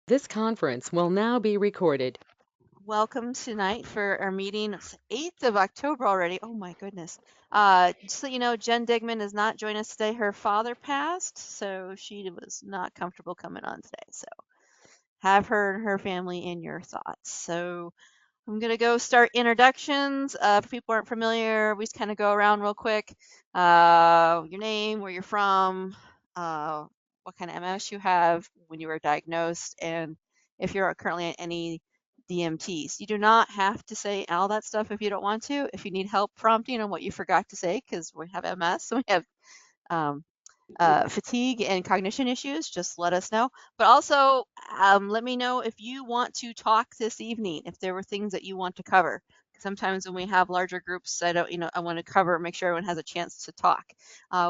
This conference will now be recorded. Welcome tonight for our meeting. It's 8th of October already. Oh my goodness. Just so you know, Jen Digman is not joining us today. Her father passed, so she was not comfortable coming on today. So have her and her family in your thoughts. So I'm going to go start introductions. If people aren't familiar, we just kind of go around real quick. Your name, where you're from, what kind of MS you have, when you were diagnosed, and if you're currently on any DMTs. You do not have to say all that stuff if you don't want to. If you need help prompting on what you forgot to say, because we have MS, so we have um, fatigue and cognition issues, just let us know. But also, let me know if you want to talk this evening, if there were things that you want to cover. Sometimes when we have larger groups, I want to cover, make sure everyone has a chance to talk.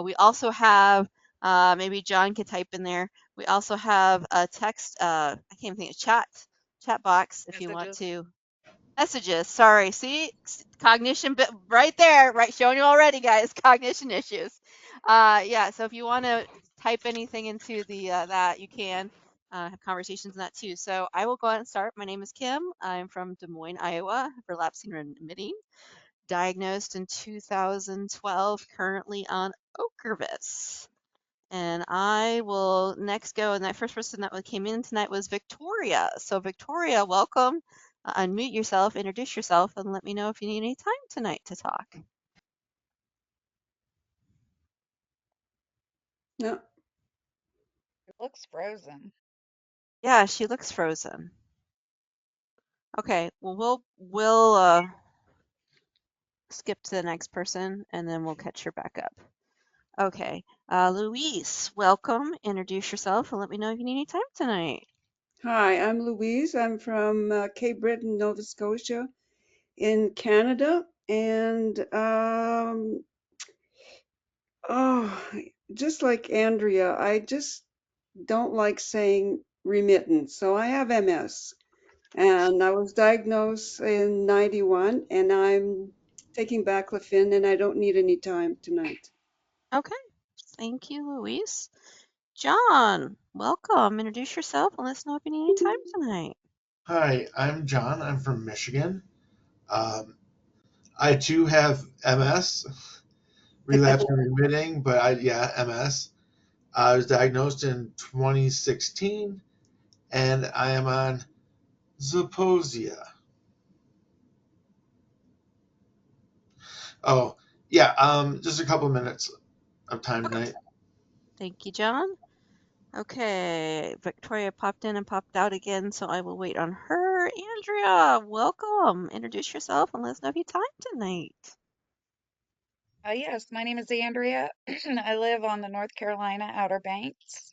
We also have, maybe John could type in there. We also have a text, I can't even think of chat box if you want to. Messages, sorry. See, cognition bit right there, right? Showing you already, guys. Cognition issues. Yeah. So if you want to type anything into the that, you can have conversations in that too. So I will go ahead and start. My name is Kim. I'm from Des Moines, Iowa. Relapsing remitting. Diagnosed in 2012. Currently on Ocrevus. And I will next go, and that first person that came in tonight was Victoria. So Victoria, welcome. Unmute yourself, introduce yourself, and let me know if you need any time tonight to talk. No. It looks frozen. Yeah, she looks frozen. Okay, well we'll skip to the next person, and then we'll catch her back up. Okay, Louise, welcome. Introduce yourself, and let me know if you need any time tonight. Hi, I'm Louise. I'm from Cape Breton, Nova Scotia in Canada. And oh, just like Andrea, I just don't like saying remittance. So I have MS. And I was diagnosed in 91, and I'm taking baclofen, and I don't need any time tonight. Okay, thank you, Louise. John, welcome. Introduce yourself and let us know if you need any time tonight. Hi, I'm John. I'm from Michigan. I too have MS, relapse and remitting, but MS. I was diagnosed in 2016, and I am on Zeposia. Oh, yeah. Just a couple minutes of time Okay. tonight. Thank you, John. Okay, Victoria popped in and popped out again, so I will wait on her. Andrea, welcome. Introduce yourself and let us know if you have time tonight. Yes, my name is Andrea. I live on the North Carolina Outer Banks.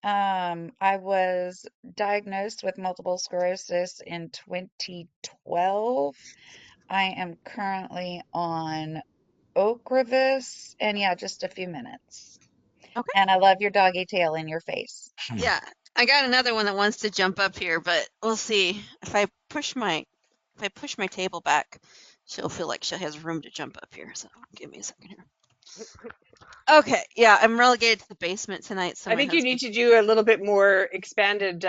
I was diagnosed with multiple sclerosis in 2012. I am currently on Ocrevus, and yeah, just a few minutes. Okay. And I love your doggy tail in your face. Yeah, I got another one that wants to jump up here, but we'll see. If I push my table back, she'll feel like she has room to jump up here. So give me a second here. Okay, yeah, I'm relegated to the basement tonight, so I my think you husband. need to do a little bit more expanded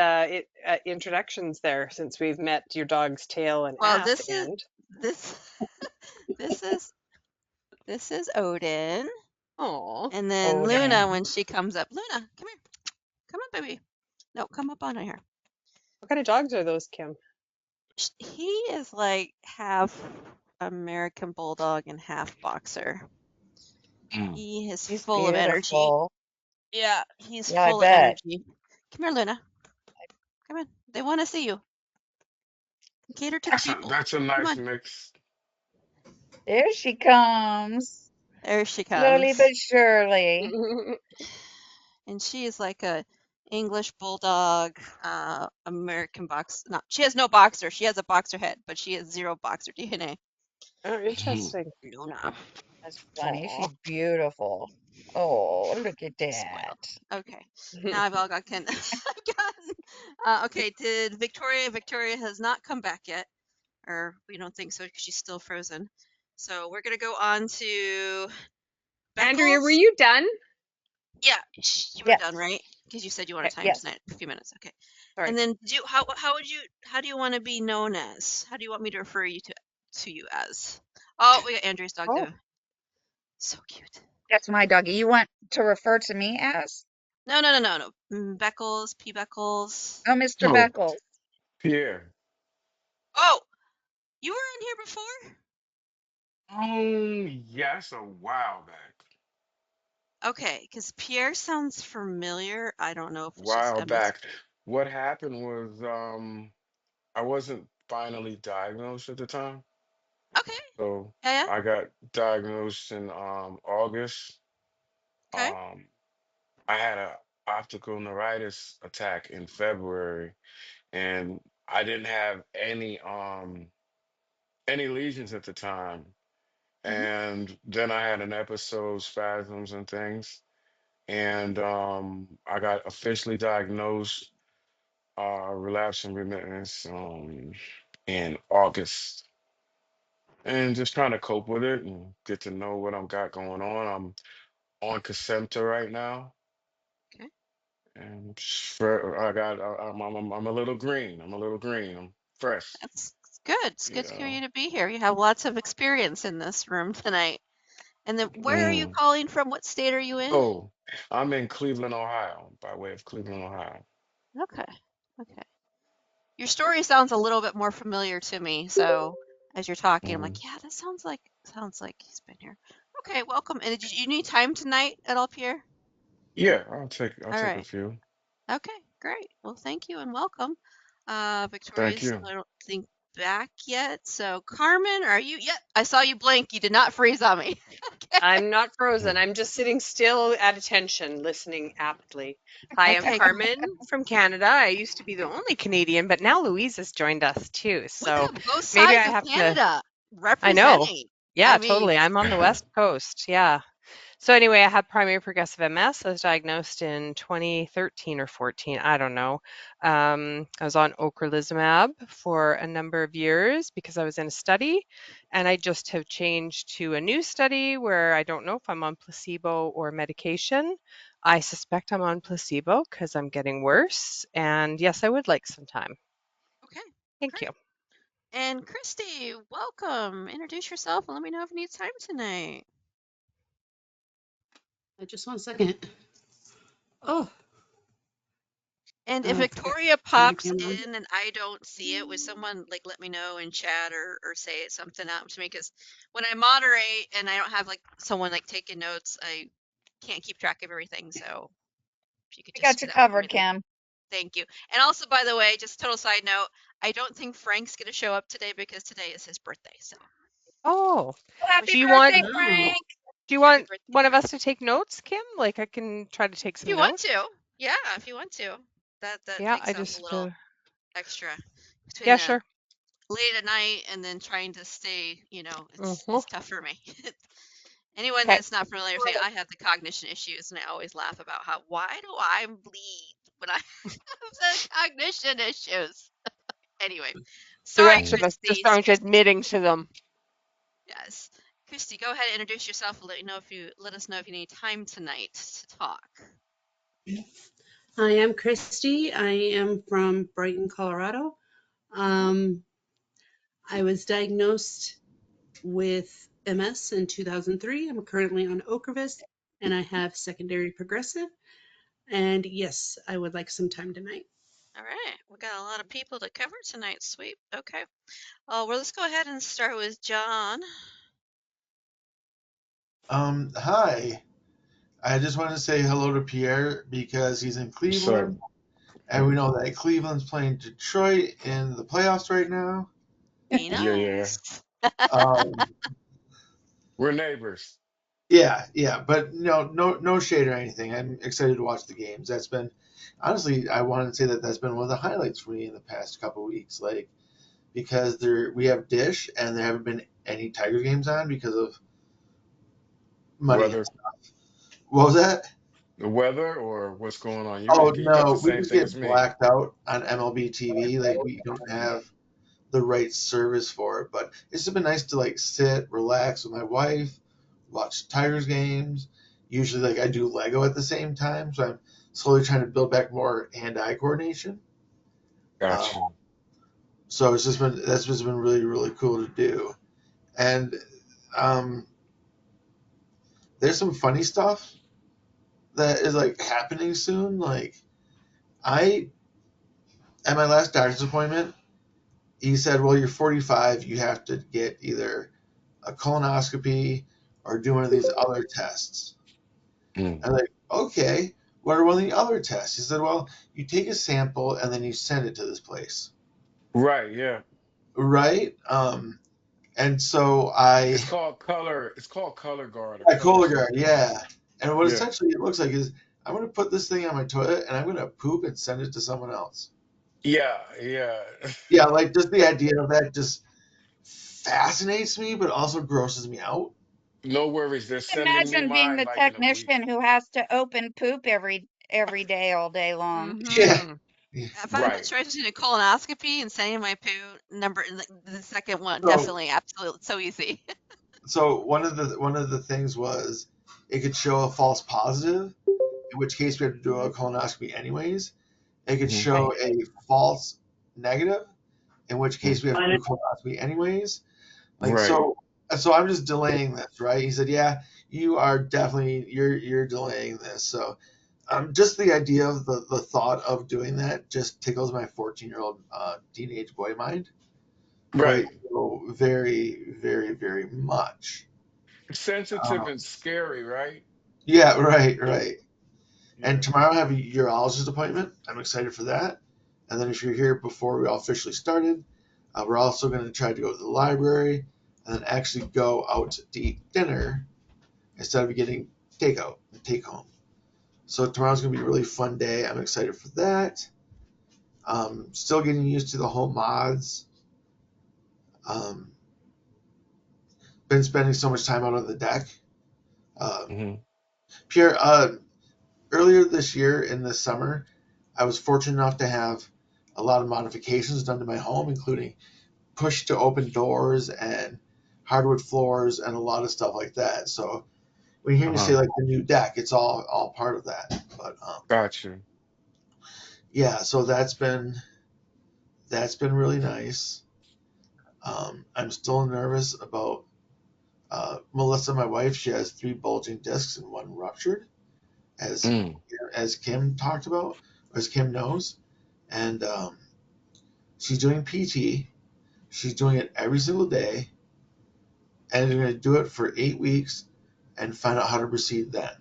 introductions there, since we've met your dog's tail and Well, ass, and this this is this is Odin, oh, and then Luna Odin. when she comes up. Luna, come here, come on, baby. No, come up on here. what kind of dogs are those, Kim? He is like half American Bulldog and half Boxer. He is He's full of energy. beautiful. Yeah, he's Yeah, I full of bet. energy. Come here, Luna. Come in. They want to see you. Cater to the people. That's a Come nice on. mix. There she comes. There she Slowly comes. but surely. And she is like a English bulldog, American box. No, she has no boxer. She has a boxer head, but she has zero boxer DNA. Oh, interesting. Luna. That's funny. Aw. She's beautiful. Oh, look at Spoiled. that. Okay. Now I've all got okay. Did Victoria has not come back yet, or we don't think so because she's still frozen. So we're gonna go on to Andrea, were Beckles. you done? Yeah, you were Yes. done, right? Because you said you wanted time Yes. tonight, a few minutes. Okay. Sorry. And then how do you want to be known as? How do you want me to refer you to you as? Oh, we got Andrea's dog Oh, too. So cute. that's my doggy. You want to refer to me as? No. Beckles, P. Beckles. Oh, Mr. Oh, Beckles. Pierre. Oh, you were in here before? Yes, a while back. Okay, because Pierre sounds familiar. I don't know if it's just While MS. back. What happened was I wasn't finally diagnosed at the time. Okay. So Yeah. I got diagnosed in August. Okay. Um I had a optical neuritis attack in February, and I didn't have any lesions at the time. Hmm. And then I had an episode, spasms and things. And I got officially diagnosed relapse and remittance in August, and just trying to cope with it and get to know what I've got going on. I'm on Kesimpta right now, Okay. and I got I'm a little green. I'm a little green. I'm fresh, That's good. It's you good for you know. to be here. You have lots of experience in this room tonight. And then where are you Mm. calling from? What state are you in? Oh, I'm in Cleveland, Ohio, by way of Cleveland, Ohio. Okay. Okay. Your story sounds a little bit more familiar to me. So as you're talking, I'm Mm. like, yeah, that sounds like he's been here. Okay, welcome. And did you need time tonight at all, Pierre? Yeah, I'll All take a right. few. Okay, great. Well, thank you and welcome. Thank Victoria's, you. I don't think back yet. So Carmen, are you? Yep, I saw you blink. You did not freeze on me. Okay. I'm not frozen. Mm. I'm just sitting still at attention, listening aptly. Hi, I'm Okay. Carmen from Canada. I used to be the only Canadian, but now Louise has joined us too. We So got both maybe I sides of have to, Canada I know. representing. Yeah, I totally. mean, I'm on the West Coast. Yeah. So anyway, I had primary progressive MS. I was diagnosed in 2013 or 14. I don't know. I was on ocrelizumab for a number of years because I was in a study, and I just have changed to a new study where I don't know if I'm on placebo or medication. I suspect I'm on placebo because I'm getting worse. And yes, I would like some time. okay, Thank you. great. And Christy, welcome. Introduce yourself and let me know if you need time tonight. Just 1 second. Oh, And if forgot Victoria to turn the pops camera on. in and I don't see it, would someone like let me know in chat or say something out to me? Because when I moderate and I don't have like someone like taking notes, I can't keep track of everything. So if you could I just got do you that for me, covered, Kim. thank you. And also, by the way, just total side note, I don't think Frank's gonna show up today because today is his birthday. So Oh, Oh, happy do wish you him want birthday, Oh, Frank. do you happy want birthday, one of Frank. us to take notes, Kim? Like I can try to take If some you want notes. to, yeah, if you want to, that Yeah, takes I up a just little extra between yeah, the sure. late at night and then trying to stay, it's Mm-hmm. it's tough for me. Anyone Okay. that's not familiar with me, I have the cognition issues, and I always laugh about why do I bleed when I have the cognition issues? Anyway, The sorry, rest Mm. of us just Christy. aren't admitting to them. Yes, Christy, go ahead and introduce yourself. And let us know if you need time tonight to talk. hi, I'm Christy. I am from Brighton, Colorado. Hmm. I was diagnosed with MS in 2003. I'm currently on Ocrevus and I have secondary progressive. And yes, I would like some time tonight. All right, we got a lot of people to cover tonight. Sweet. Okay. Well, let's go ahead and start with John. Hi. I just want to say hello to Pierre because he's in So Cleveland, and we know that Cleveland's playing Detroit in the playoffs right now. Be yeah, nice. Um, we're neighbors. yeah, but no shade or anything. I'm excited to watch the games. That's been honestly, I want to say that that's been one of the highlights for me in the past couple of weeks, like because we have Dish and there haven't been any Tiger games on because of money and Weather, stuff. What was that? the weather, or what's going on? Oh You got the no, we same just thing as get me. blacked out on MLB TV. Like we don't have the right service for it. But it's just been nice to like sit, relax with my wife, watch Tigers games. Usually, like I do Lego at the same time, so I'm slowly trying to build back more hand-eye coordination. Uh, Gotcha. so that's just been really really cool to do. And um, there's some funny stuff that is like happening soon. Like I at my last doctor's appointment, he said, "Well, you're 45. You have to get either a colonoscopy or do one of these other tests." Mm. I'm like, "Okay, what are one of the other tests?" He said, "Well, you take a sample and then you send it to this place." Right, yeah. Right? And so I, It's called color guard or I color Cologuard, something. yeah. And what Yeah. essentially it looks like is I'm going to put this thing on my toilet and I'm going to poop and send it to someone else. Yeah, yeah. Yeah, like just the idea of that just fascinates me, but also grosses me out. No worries. They're sending me Imagine being mine the like in a week. technician who has to open poop every day, all day long. Yeah. Mm-hmm. Yeah. If I had a Right. choice between a colonoscopy and sending my poo number, the second one, So, definitely, absolutely, so easy. so one of the things was it could show a false positive, in which case we have to do a Mhm. colonoscopy anyways. It could Hmm. show Right. a false negative, in which Hmm. case we have to do a colonoscopy anyways. Like Right. so I'm just delaying this, right? He said, "Yeah, you are definitely you're delaying this." So just the idea of the thought of doing that just tickles my 14-year-old teenage boy mind Right. quite so very, very, very much. Sensitive Uh, and scary, right? yeah, right, right. And Yeah. tomorrow I have a urologist appointment. I'm excited for that. And then if you're here before we all officially started, we're also going to try to go to the library and then actually go out to eat dinner instead of getting takeout and take home. So tomorrow's going to be a really fun day. I'm excited for that. Still getting used to the whole mods. Um, been spending so much time out on the deck. Um, Hmm. Pierre, earlier this year in the summer, I was fortunate enough to have a lot of modifications done to my home, including push to open doors and hardwood floors and a lot of stuff like that. So when you hear me say Uh-huh. like the new deck, it's all part of that. But Gotcha. yeah, so that's been really nice. I'm still nervous about Melissa, my wife. She has 3 bulging discs and 1 ruptured, as Mm. as Kim talked about, or as Kim knows, and she's doing PT. She's doing it every single day, and they're going to do it for 8 weeks and find out how to proceed then.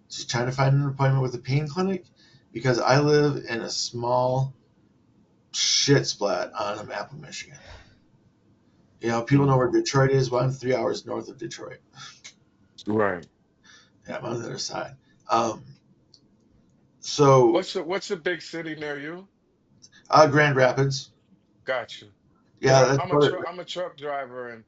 She's trying to find an appointment with a pain clinic because I live in a small shit splat on a map of Michigan. You know, people know Mm. where Detroit is. Well, I'm 3 hours north of Detroit. Right. Yeah, I'm on the other side. Um, so, What's the big city near you? Grand Rapids. Gotcha. Because Yeah, that's what. I'm a truck driver and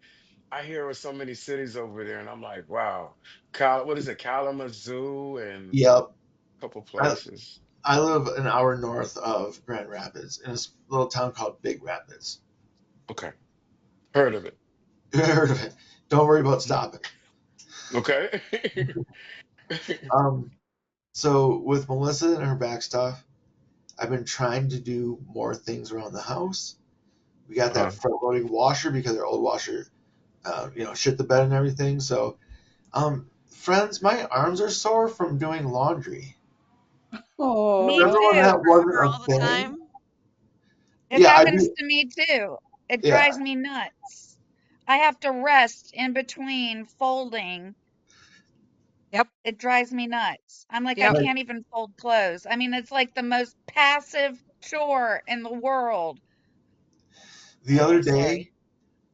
I hear of so many cities over there and I'm like, wow. What is it? Kalamazoo and Yep. a couple I, places. I live an hour north of Grand Rapids in a little town called Big Rapids. Okay. Heard of it. You heard of it? Don't worry about stopping. Okay. Um, so with Melissa and her back stuff, I've been trying to do more things around the house. We got that Uh-huh. front loading washer because our old washer, shit the bed and everything. So, friends, my arms are sore from doing laundry. Me Oh, Remember when that too. wasn't Forever, a all the thing? time. It Yeah, I happens do. to me too. It Yeah, drives me nuts. I have to rest in between folding. Yep. It drives me nuts. I'm like, I Yep. like can't even fold clothes. I mean, it's like the most passive chore in the world. the other Okay, day, sorry.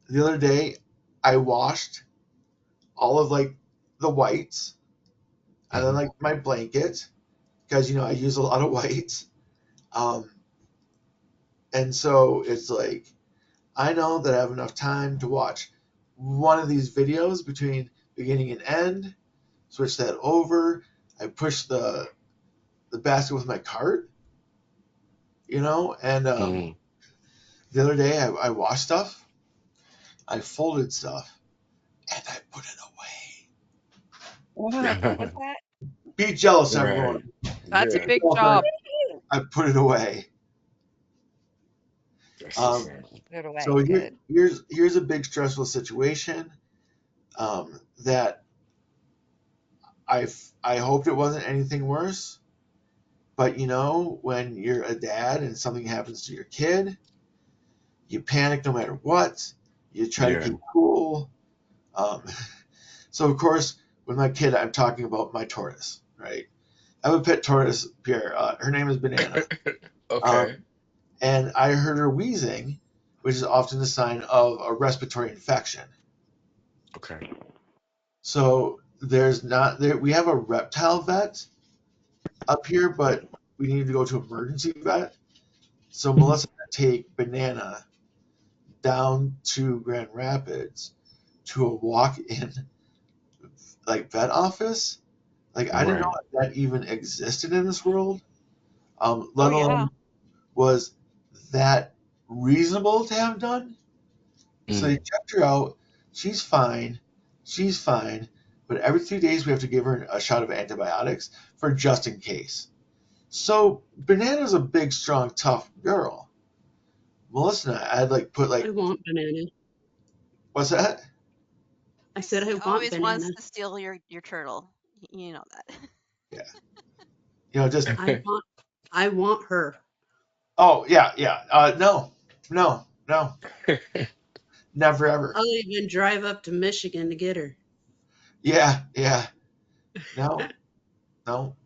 the other day, I washed all of like the whites and then Hmm. like my blanket because I use a lot of whites. Um, and so it's like I know that I have enough time to watch one of these videos between beginning and end, switch that over. I push the basket with my cart, and Hmm. the other day I washed stuff, I folded stuff, and I put it away. what What happened? was that? Be jealous, Right. everyone. That's a Yeah. big job. I put it away. That's the Um, same. Put it so away. Good. here's a big stressful situation that I hoped it wasn't anything worse. But when you're a dad and something happens to your kid, you panic no matter what. You try to Yeah. keep cool. Um, so of course, with my kid, I'm talking about my tortoise, right? I have a pet tortoise, Pierre. Her name is Banana. Okay. Um, and I heard her wheezing, which is often a sign of a respiratory infection. Okay. So there's not there. We have a reptile vet up here, but we need to go to emergency vet. So Melissa had to take Banana down to Grand Rapids to a walk-in like vet office. Like I didn't know Right. that even existed in this world. Oh Let yeah. alone was that reasonable to have done. So they Mm. checked her out. She's fine. She's fine. But every 3 days we have to give her a shot of antibiotics for just in case. So Banana's a big, strong, tough girl. Melissa and I had like put I like want banana. what's that? I said I He want always banana. wants to steal your turtle. You know that. Yeah. Just I want her. oh yeah, yeah. No, no, no, never ever. I'll even drive up to Michigan to get her. Yeah, yeah. No, no.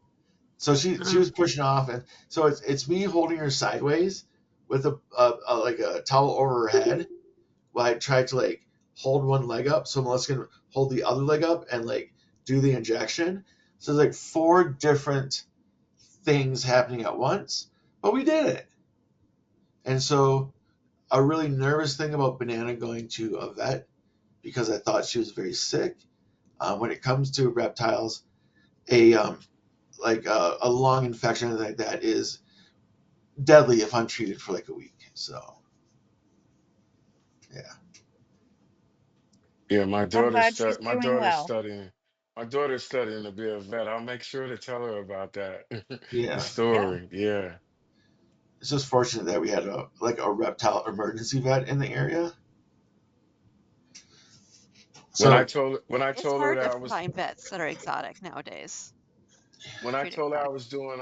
So she Uh, was pushing off, and so it's me holding her sideways with a like a towel over her head while I try to like hold one leg up, so Melissa can hold the other leg up and like do the injection. So there's like four different things happening at once, but we did it. And so a really nervous thing about Banana going to a vet because I thought she was very sick. When it comes to reptiles, a like a lung infection like that is deadly if untreated for like a week. So yeah, Yeah, I'm glad she's my doing daughter's well. studying. My daughter's studying to be a vet. I'll make sure to tell her about that. The yeah. Yeah. story. Yeah. It's just fortunate that we had a reptile emergency vet in the area. So When I It's told her hard that to I was find vets that are exotic nowadays. when I Treat told her I exotic. was doing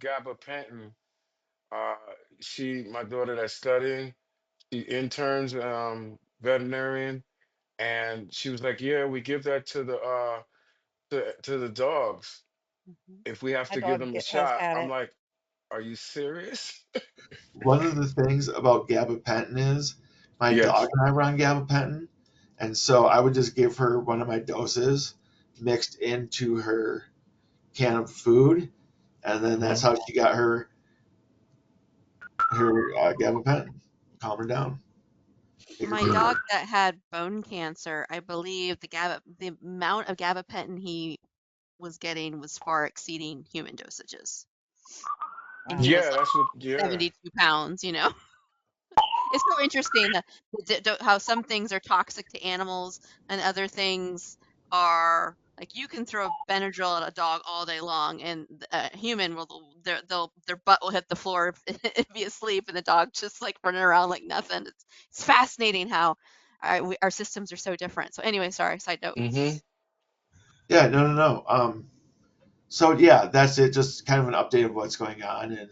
gabapentin, uh my daughter that's studying, she interns veterinarian, and she was like, "Yeah, we give that to the to the dogs Hmm. if we have My to give dog them the has shot." had I'm it. like, "Are you serious?" one of the things about gabapentin is my dog Yes. and I were on gabapentin, and so I would just give her one of my doses mixed into her can of food, and then that's Hmm. how she got her gabapentin, calm her down, make her My feel good. dog that had bone cancer, I believe the amount of gabapentin he was getting was far exceeding human dosages, and he Wow. was Yeah, like that's what. Yeah. 72 pounds. It's so interesting how some things are toxic to animals and other things are like you can throw Benadryl at a dog all day long and a human will their butt will hit the floor if be asleep and the dog just like running around like nothing. It's fascinating how our systems are so different. So anyway, sorry, side note. Hmm. Yeah, no, no, no. So yeah, that's it. Just kind of an update of what's going on, and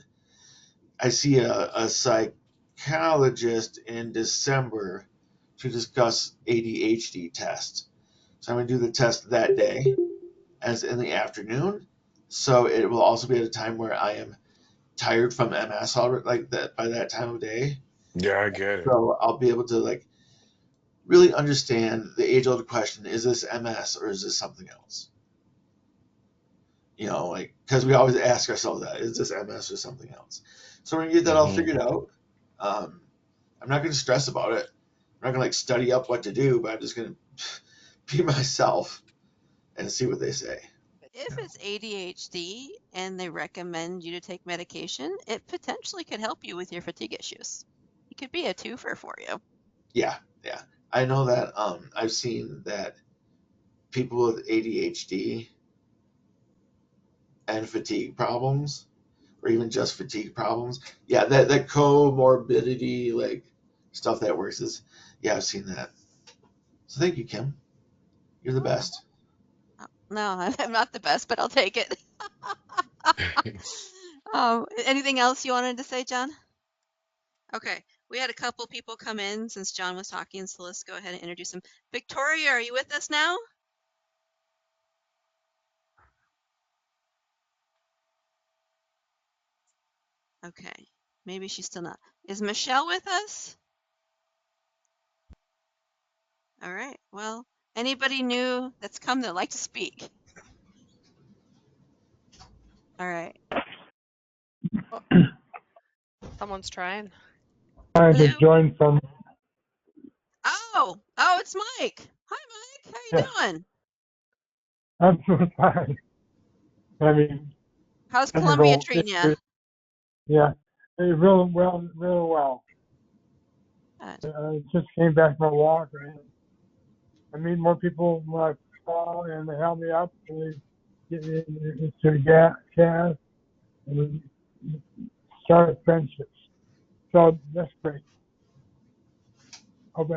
I see a psychologist in December to discuss ADHD test. So I'm going to do the test that day, as in the afternoon. So it will also be at a time where I am tired from MS already, like that by that time of day. Yeah, I get it. So I'll be able to like really understand the age-old question: is this MS or is this something else? Like because we always ask ourselves that: is this MS or something else? So we're gonna get that all Hmm. figured out. Um, I'm not gonna stress about it. I'm not gonna like study up what to do, but I'm just gonna be myself and see what they say. But if it's ADHD and they recommend you to take medication, it potentially could help you with your fatigue issues. It could be a twofer for you. Yeah, yeah. I know that. I've seen that people with ADHD and fatigue problems, or even just fatigue problems. Yeah, that comorbidity like stuff that works is, yeah, I've seen that. So thank you, Kim. You're the Oh, best. no, I'm not the best, but I'll take it. Anything else you wanted to say, John? Okay, we had a couple people come in since John was talking, so let's go ahead and introduce them. Victoria, are you with us now? Okay, maybe she's still not. Is Michelle with us? All right, well, anybody new that's come that'd like to speak? All right. Oh, someone's trying. Trying to Hello? join from, Oh, it's Mike. Hi, Mike. How yes, you doing? I'm doing fine. I mean, How's Columbia technical treating you? issues, yeah, really well, really well. Good. I just came back from a walk, and I meet more people when I fall, and they help me up, and they get me into gas, and we start friendships. So that's great. Hope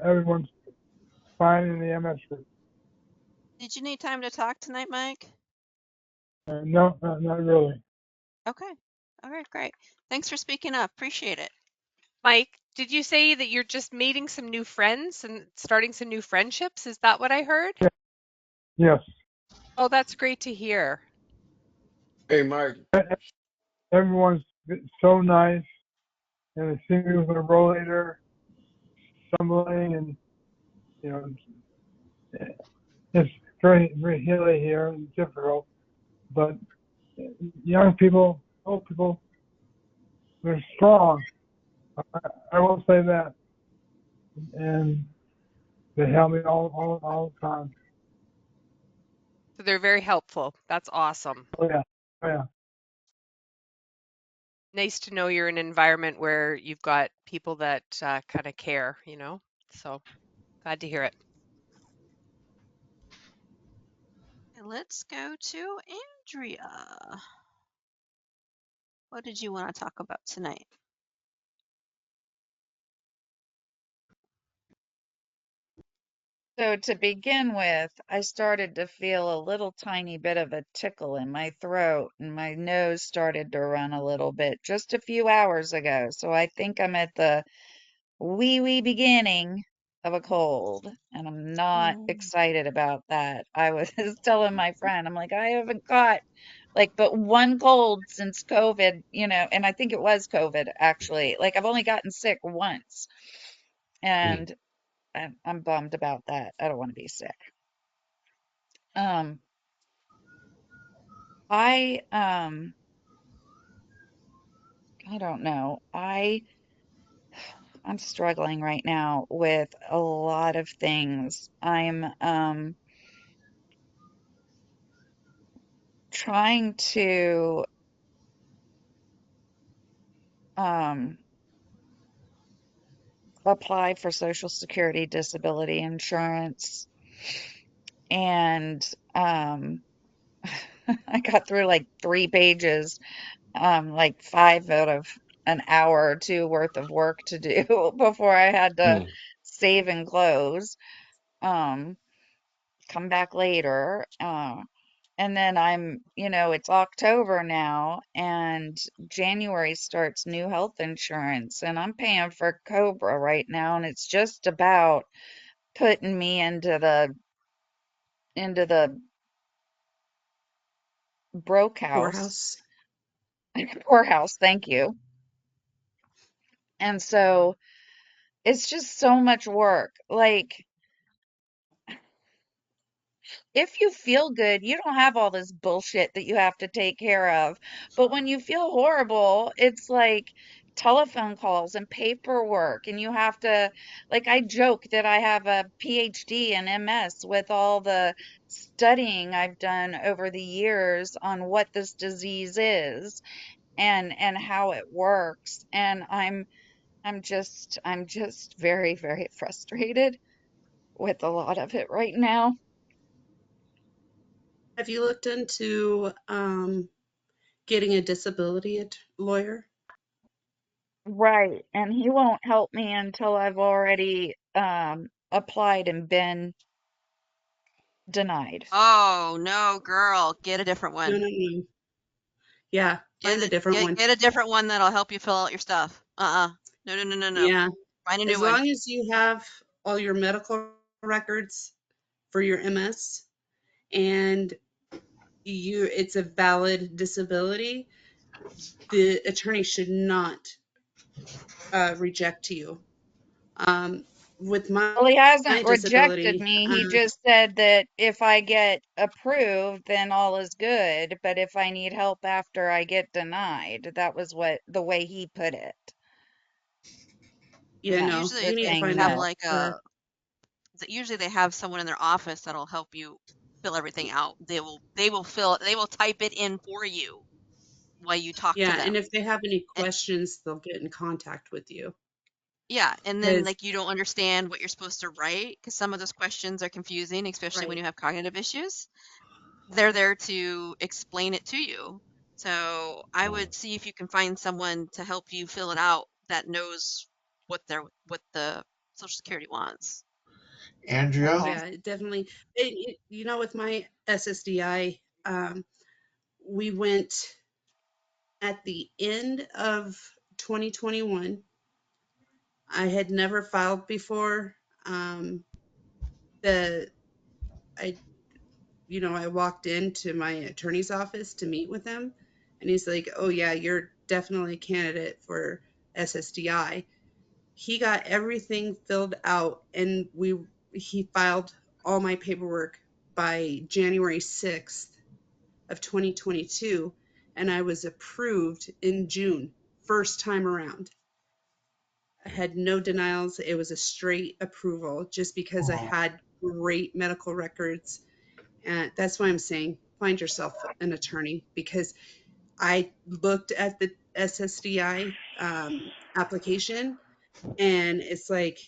everyone's fine in the MS group. Did you need time to talk tonight, Mike? No, not really. Okay. All right, great. Thanks for speaking up. Appreciate it. Mike, did you say that you're just meeting some new friends and starting some new friendships? Is that what I heard? Yes, Oh, that's great to hear. Hey, Mike. everyone's so nice, and they see me with a rollator, stumbling, and you know, it's very, very hilly here and difficult. But young people, old people, they're strong. I will say that, and they help me all the time. So they're very helpful. That's awesome. Oh yeah, oh yeah. Nice to know you're in an environment where you've got people that kind of care, you know? So glad to hear it. Okay, let's go to Andrea. What did you want to talk about tonight? So to begin with, I started to feel a little tiny bit of a tickle in my throat, and my nose started to run a little bit just a few hours ago. So I think I'm at the wee beginning of a cold, and I'm not Oh, excited about that. I was telling my friend, I'm like, I haven't got like but one cold since COVID, and I think it was COVID actually. Like I've only gotten sick once, Mm. and I'm bummed about that. I don't want to be sick. Um, I I don't know. I'm struggling right now with a lot of things. I'm trying to um apply for Social Security disability insurance, and I got through like 3 pages, like 5 out of an hour or two worth of work to do before I had to Mm. save and close. Um, come back later. And then it's October now, and January starts new health insurance, and I'm paying for Cobra right now, and it's just about putting me into the broke house, Poorhouse. poorhouse, thank you. And so it's just so much work. Like, if you feel good, you don't have all this bullshit that you have to take care of. But when you feel horrible, it's like telephone calls and paperwork, and you have to, like, I joke that I have a PhD in MS with all the studying I've done over the years on what this disease is and how it works. And I'm just very, very frustrated with a lot of it right now. Have you looked into getting a lawyer? Right. And he won't help me until I've already applied and been denied. Oh, no, girl, get a different No, one. no, no. Yeah, find a different one. Get a different one that'll help you fill out your stuff. No, no, no, no, no. Yeah, Find a new as one. long as you have all your medical records for your MS and it's a valid disability, the attorney should not reject you. With Well, he my hasn't rejected disability, me. He just said that if I get approved, then all is good. But if I need help after I get denied, that was the way he put it. yeah, Yeah, no, usually you need to they find have a, like a usually they have someone in their office that'll help you fill everything out. They will type it in for you while you talk to yeah, and them. if they have any And questions, they'll get in contact with you. yeah, and then Because like you don't understand what you're supposed to write because some of those questions are confusing, especially when right, you have cognitive issues. They're there to explain it to you. So I would see if you can find someone to help you fill it out that knows what the Social Security wants. Andrea, Okay. yeah, definitely. With my SSDI, we went at the end of 2021. I had never filed before. Um, the I I walked into my attorney's office to meet with him, and he's like, "Oh yeah, you're definitely a candidate for SSDI." He got everything filled out, and he filed all my paperwork by January 6th of 2022, and I was approved in June, first time around. I had no denials. It was a straight approval just because I had great medical records. And that's why I'm saying find yourself an attorney, because I looked at the SSDI application, and it's like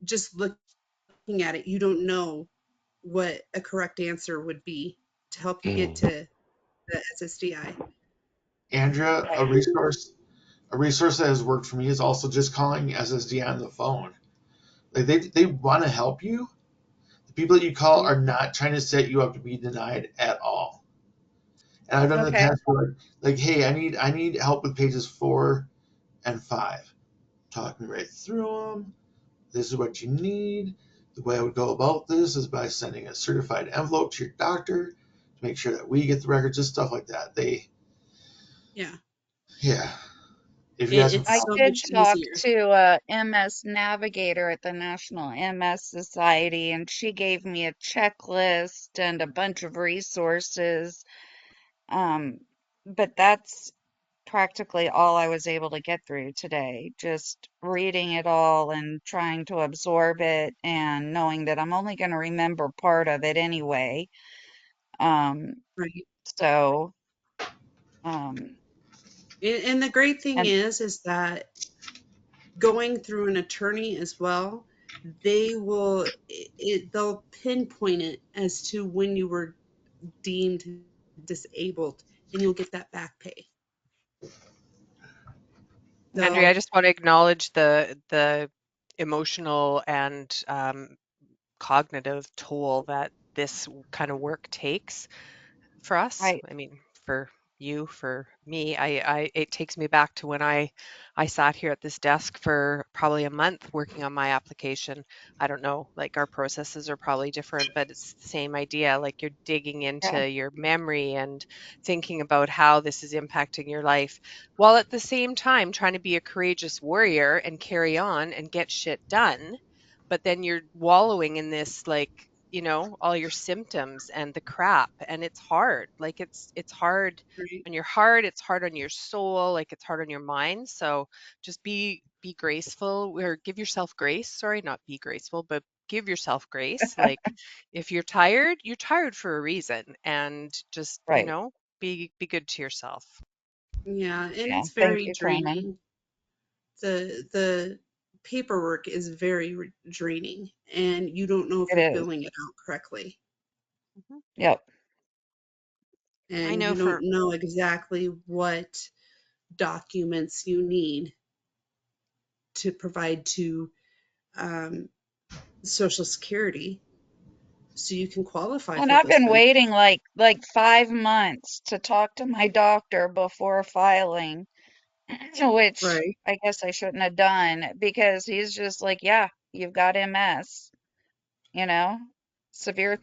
just looking at it, you don't know what a correct answer would be to help you get Mm. to the SSDI. Andrea, Right. a resource that has worked for me is also just calling SSD on the phone. Like they want to help you. The people that you call Mhm. are not trying to set you up to be denied at all. And I've done in the Okay. past where like, hey, I need help with pages 4 and 5. Talk me right through them. This is what you need. The way I would go about this is by sending a certified envelope to your doctor to make sure that we get the records, just stuff like that. Yeah, Yeah. If you ask them it's I how, so did much talk easier. to a MS navigator at the National MS Society, and she gave me a checklist and a bunch of resources. Um, but that's practically all I was able to get through today. Just reading it all and trying to absorb it and knowing that I'm only going to remember part of it anyway. Um, Right. so, um, And the great thing and is that going through an attorney as well, they'll pinpoint it as to when you were deemed disabled, and you'll get that back pay. Andrea, I They'll just want to acknowledge the emotional and cognitive toll that this kind of work takes for us. right, I mean, for you, for me, it takes me back to when I sat here at this desk for probably a month working on my application. I don't know, like our processes are probably different, but it's the same idea. Like you're digging yeah, into your memory and thinking about how this is impacting your life, while at the same time trying to be a courageous warrior and carry on and get shit done. But then you're wallowing in this like all your symptoms and the crap, and it's hard. Like it's hard right. on your heart, it's hard on your soul, like it's hard on your mind. So just be graceful, or give yourself grace. Sorry, not be graceful, but give yourself grace. Like if you're tired for a reason, and just, right. be good to yourself. Yeah, and Yeah. it's Thank very you, Carmen. draining. The paperwork is very draining, and you don't know if It you're is. filling it out correctly. Yep. I and know you don't for know exactly what documents you need to provide to um, Social Security so you can qualify And for I've those been benefits. waiting like 5 months to talk to my doctor before filing, which Right. I guess I shouldn't have done because he's just like, yeah, you've got MS, you know, severe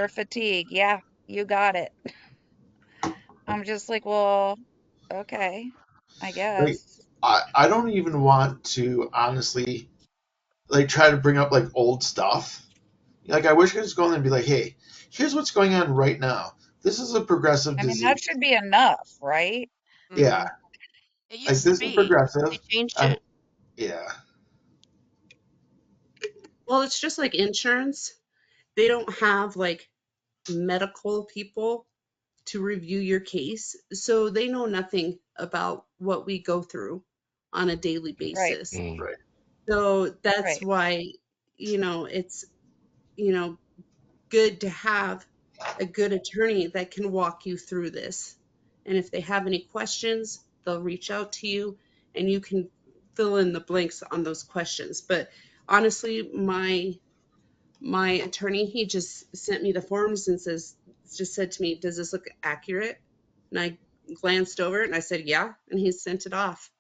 fatigue. Yeah, you got it. I'm just like, well, okay, I Like, guess. I don't even want to honestly like try to bring up like old stuff. Like, I wish I could just go in there and be like, hey, here's what's going on right now. This is a progressive I mean, that disease. should be enough, right? Yeah, mhm. It like used to this is be. They progressive. changed it. Yeah, Well, it's just like insurance. They don't have like medical people to review your case, so they know nothing about what we go through on a daily Right, basis. Mm. right. So that's right. why, it's, you know, good to have a good attorney that can walk you through this. And if they have any questions, they'll reach out to you and you can fill in the blanks on those questions. But honestly, my attorney, he just sent me the forms and just said to me, "Does this look accurate?" And I glanced over it and I said, "Yeah," and he sent it off.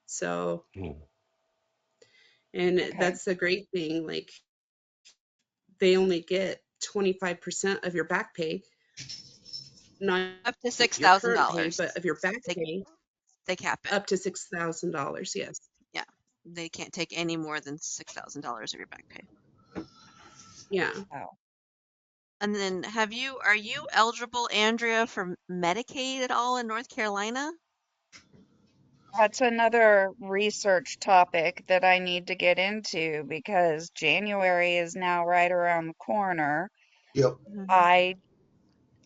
So, Mm. and Okay. that's the great thing. Like, they only get 25% of your back pay, not Up to six your thousand current pay, dollars. but of your back They pay they cap it. up to $6,000. Yes. Yeah, they can't take any more than $6,000 of your back pay. Yeah. Wow. And then, are you eligible, Andrea, for Medicaid at all in North Carolina? That's another research topic that I need to get into because January is now right around the corner. Yep. Mhm. I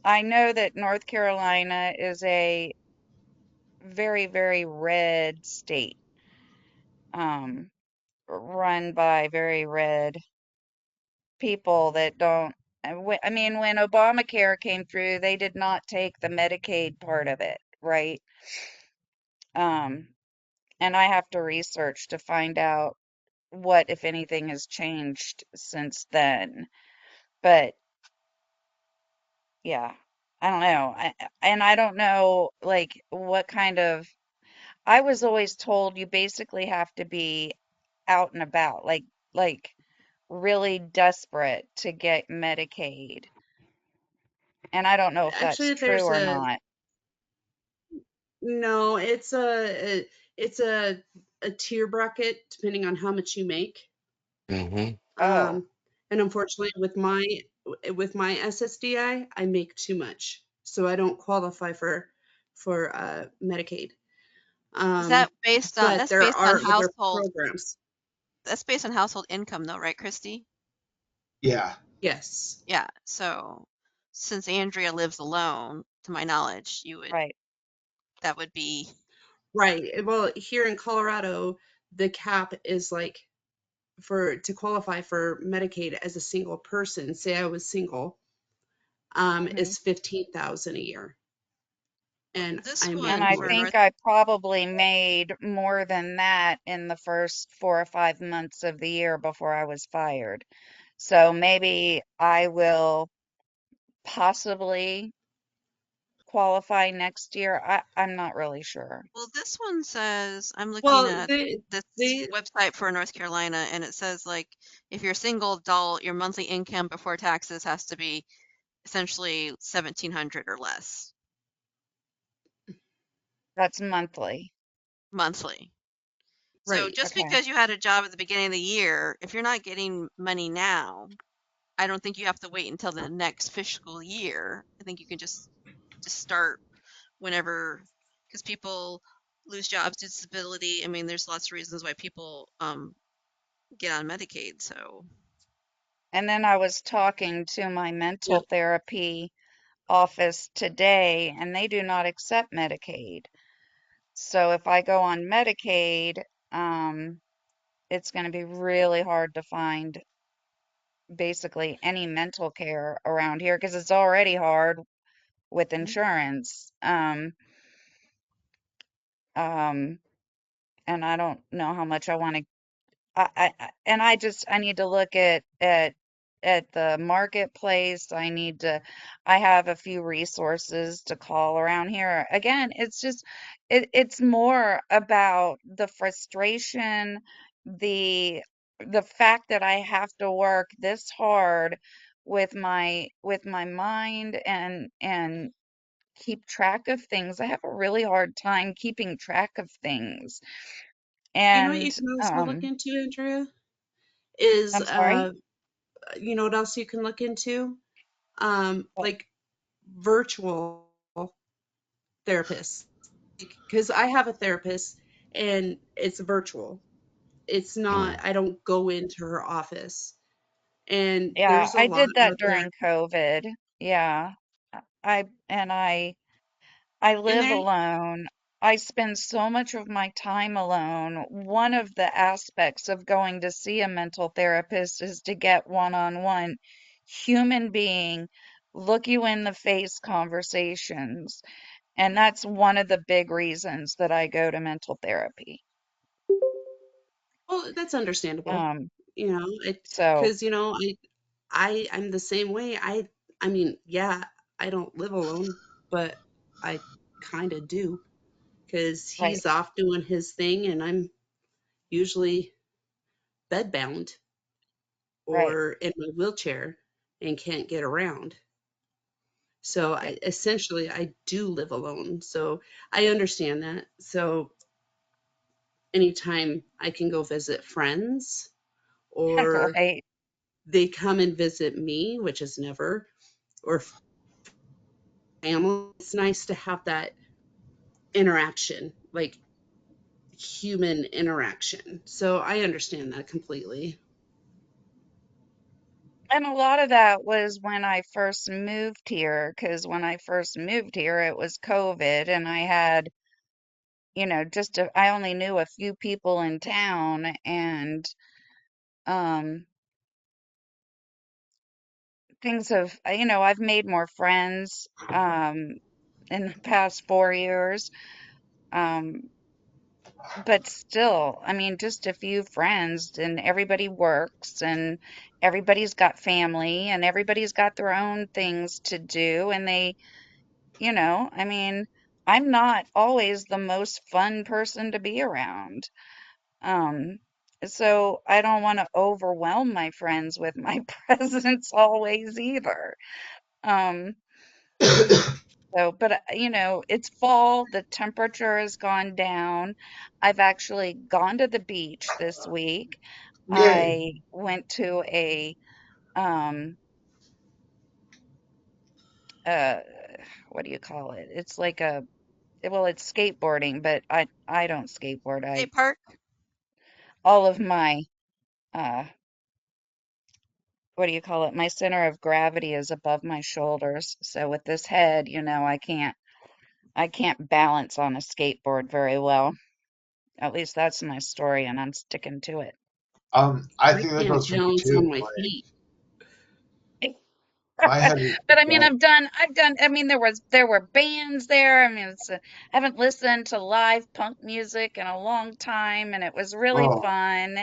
I know that North Carolina is a very, very red state, um, run by very red people that don't. I mean, when Obamacare came through, they did not take the Medicaid part of it, right? Um, and I have to research to find out what, if anything, has changed since then. But yeah, I don't know. And I don't know, like, what kind of. I was always told you basically have to be out and about, like really desperate to get Medicaid. And I don't know if that's Actually, true there's or a not. no, it's a tier bracket depending on how much you make. Mhm. Oh, Um, and unfortunately, with my SSDI, I make too much, so I don't qualify for Medicaid. Is that Um, based on but that's there based on are other household programs. that's based on household income though, right, Christy? Yeah. Yes, Yeah. So since Andrea lives alone, to my knowledge, you would right. that would be right. Well, here in Colorado, the cap is like for to qualify for Medicaid as a single person. Say I was single, Hmm. is 15,000 a year, and this I'm And one I for employed. North think I probably made more than that in the first 4 or 5 months of the year before I was fired. So maybe I will possibly qualify next year. I'm not really sure. Well, this one says I'm looking Well, at they this they website for North Carolina, and it says like if you're a single adult, your monthly income before taxes has to be essentially 1,700 or less That's monthly. monthly. So right. just Okay. because you had a job at the beginning of the year, if you're not getting money now, I don't think you have to wait until the next fiscal year. I think you can just start whenever, because people lose jobs, disability. I mean, there's lots of reasons why people get on Medicaid. So And then I was talking to my mental Yep. therapy office today, and they do not accept Medicaid. So if I go on Medicaid, um, it's going to be really hard to find basically any mental care around here because it's already hard with insurance. Um, and I don't know how much I want to and I need to look at the marketplace. I have a few resources to call around here. Again, it's just it's more about the frustration, the the fact that I have to work this hard with my mind and keep track of things. I have a really hard time keeping track of things. You know what you And can also look into, Andrea, is I'm sorry. you know what else you can look into? What? Like virtual therapists. Because I have a therapist and it's virtual. It's not, Mm. I don't go into her office. And Yeah, there's a I lot did that out there. during COVID. Yeah. I And live there, alone. I spend so much of my time alone. One of the aspects of going to see a mental therapist is to get one-on-one human being, look you in the face conversations. And that's one of the big reasons that I go to mental therapy. well, that's understandable. Um, You know, so because, you know, I'm the same way. I mean, yeah, I don't live alone, but I kind of do because right, he's off doing his thing and I'm usually bedbound right. or in my wheelchair and can't get around. So Yeah. I essentially I do live alone. So I understand that. So anytime I can go visit friends or Right. they come and visit me, which is never, or family, it's nice to have that interaction, like human interaction. So I understand that completely. And a lot of that was when I first moved here, because when I first moved here, it was COVID, and I had, I only knew a few people in town, and um, I've made more friends in the past 4 years. Um, but still, I mean, just a few friends, and everybody works, and everybody's got family, and everybody's got their own things to do, and I mean, I'm not always the most fun person to be around. Um, so I don't want to overwhelm my friends with my presence always either. Um, it's fall, the temperature has gone down. I've actually gone to the beach this week. Yay. I went to um, uh, what do you call it? It's like it's skateboarding, but I don't skateboard. Skate park. All of my uh what do you call it? My center of gravity is above my shoulders. So with this head, I can't balance on a skateboard very well. At least that's my story and I'm sticking to it. I I think that can't goes for me balance too. on my Like feet. my head is But I mean, bad. I mean, there were bands there. I mean, I haven't listened to live punk music in a long time, and it was really Oh, fun.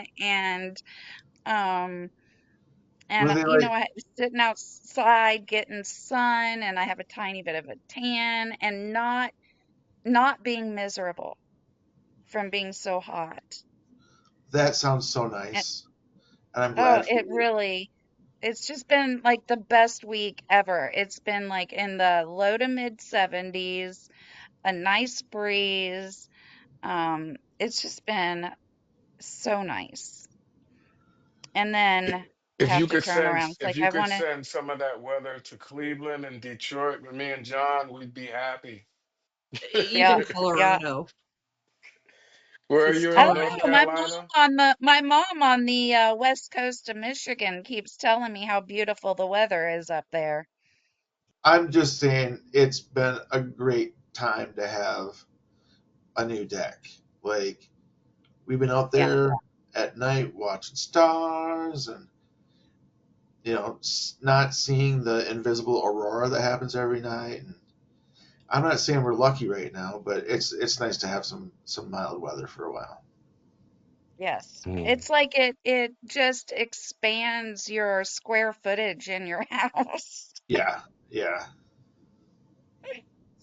Um, were and they like? I was sitting outside getting sun, and I have a tiny bit of a tan, and not being miserable from being so hot. That sounds so And nice, and I'm oh, glad for you. it's just been like the best week ever. It's been like in the low to mid 70s, a nice breeze. It's just been so nice. And then I have to turn around. It's If like you I could want to, send some of that weather to Cleveland and Detroit with me and John, we'd be happy. yeah, Even yeah. Colorado, Where are because you I in don't North Colorado, know. Carolina? My mom on the west coast of Michigan keeps telling me how beautiful the weather is up there. I'm just saying it's been a great time to have a new deck. Like we've been out Yeah. there at night watching stars, and not seeing the invisible aurora that happens every night. And I'm not saying we're lucky right now, but it's nice to have some mild weather for a while. Yes. Mm. It's like it just expands your square footage in your house. Yeah, yeah.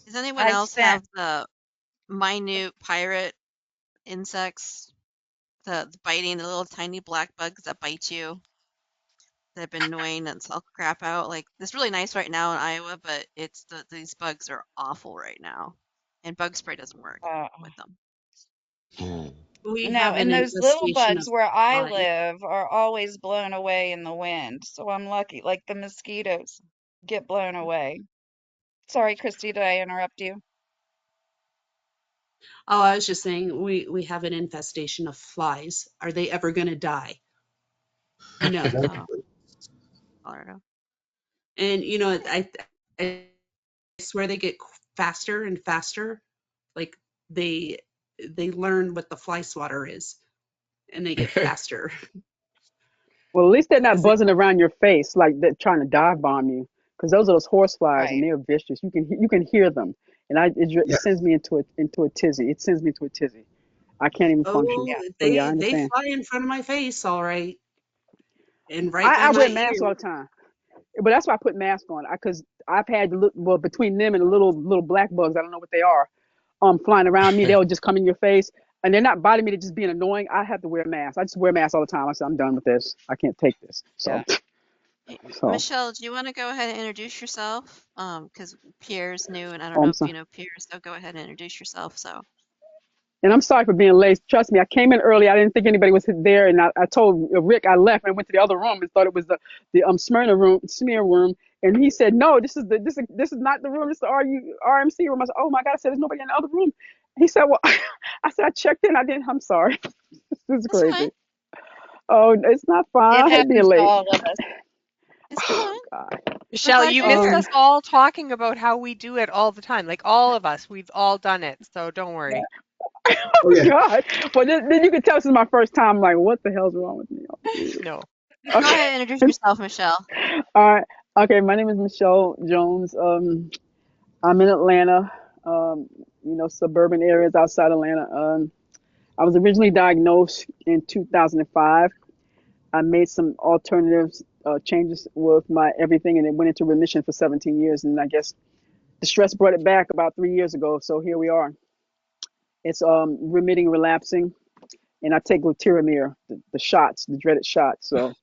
Does anyone I else spent have the minute pirate insects? The biting, the little tiny black bugs that bite you that have been annoying and suck crap out. Like, it's really nice right now in Iowa, but these bugs are awful right now. And bug spray doesn't work uh, with them. Mm. We no, have an and those little infestation bugs of where I flies. live are always blown away in the wind. So I'm lucky. Like the mosquitoes get blown away. Sorry, Christy, did I interrupt you? Oh, I was just saying we have an infestation of flies. Are they ever going to die? No. Oh, Colorado. And I swear they get faster and faster. Like they they learn what the fly swatter is, and they get faster Well, at least they're not because they buzzing around your face like they're trying to dive bomb you. Because those are those horse flies, and Right. they're vicious. You can hear them, and it Yeah. sends me into a tizzy. It sends me into a tizzy. I can't even function. oh Yeah. So yeah, I they understand. fly in front of my face, all right, and right by I my wear masks all ear. the time, but that's why I put masks on. Because I've had the well between them and the little black bugs. I don't know what they are. Flying around me, they'll just come in your face, and they're not biting me. They're just being annoying. I have to wear masks. I just wear masks all the time. I said I'm done with this. I can't take this. So Yeah. Hey, so Michelle, do you want to go ahead and introduce yourself? Because Pierre's new, and I don't know I'm if sorry. you know Pierre, so go ahead and introduce yourself. So, And I'm sorry for being late. Trust me, I came in early. I didn't think anybody was there, and I told Rick I left and went to the other room and thought it was the Smyrna room, smear room. And he said, "No, this is not the room. This is the RMC room." I said, "Oh my God!" I said, "There's nobody in the other room." He said, "Well," I said, "I checked in. I didn't. I'm sorry. This is that's fine. crazy. Oh, it's not fine. It I hate being happens to late. all of us. It's Oh fine. God. We're Michelle, glad you you're missed here. us all talking about how we do it all the time. Like all of us, we've all done it. So don't worry. Oh Oh yeah. God. But then you can tell this is my first time. Like, what the hell's wrong with me? Oh, Jesus. No. Go Okay. ahead and introduce yourself, Michelle. All right. Okay. My name is Michelle Jones. I'm in Atlanta. Suburban areas outside Atlanta. I was originally diagnosed in 2005. I made some alternatives, changes with my everything, and it went into remission for 17 years. And I guess the stress brought it back about 3 years ago. So here we are. It's remitting, relapsing, and I take glutamine, the shots, the dreaded shots. So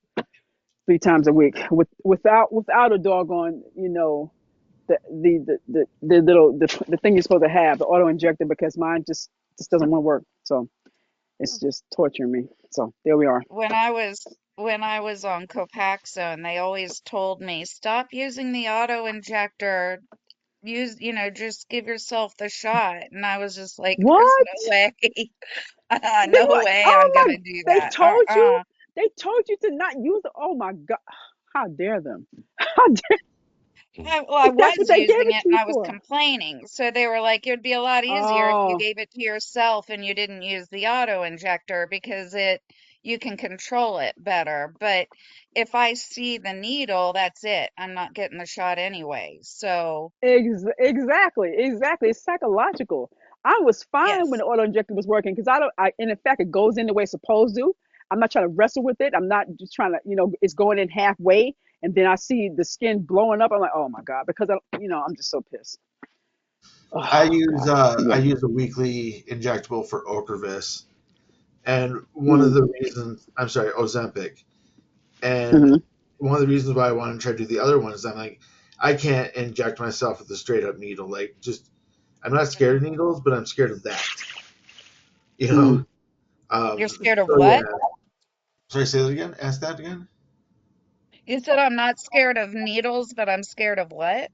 3 times a week, without a doggone, the little the thing you're supposed to have, the auto injector, because mine just doesn't want to work. So it's just torturing me. So there we are. When I was when I was on Copaxone, they always told me, stop using the auto injector. Just give yourself the shot. And I was just like, there's no What? way. They No like, way I'm oh my, gonna do they that. told you, they told you to not use it. Oh my God, how dare them? How dare, I that's what was they gave using it it to and you I was for. complaining. So they were like, it would be a lot easier if you Oh, gave it to yourself and you didn't use the auto injector because you can control it better. But if I see the needle, that's it. I'm not getting the shot anyway. So, exactly. It's psychological. I was fine when yes. the auto injector was working because I don't. And in fact, it goes in the way it's supposed to. I'm not trying to wrestle with it. I'm not just trying to, it's going in halfway, and then I see the skin blowing up. I'm like, oh my God, because I'm just so pissed. I Oh use God, uh I yeah. use a weekly injectable for Ocrevus, and one of Mm, the reasons I'm sorry, Ozempic, and hmm one of the reasons why I want to try to do the other one is I'm like, I can't inject myself with a straight up needle. Like, just I'm not scared of needles, but I'm scared of that. You mm. know. You're scared of So yeah. what? Sorry, say that again. Ask that again. You said I'm not scared of needles, but I'm scared of what?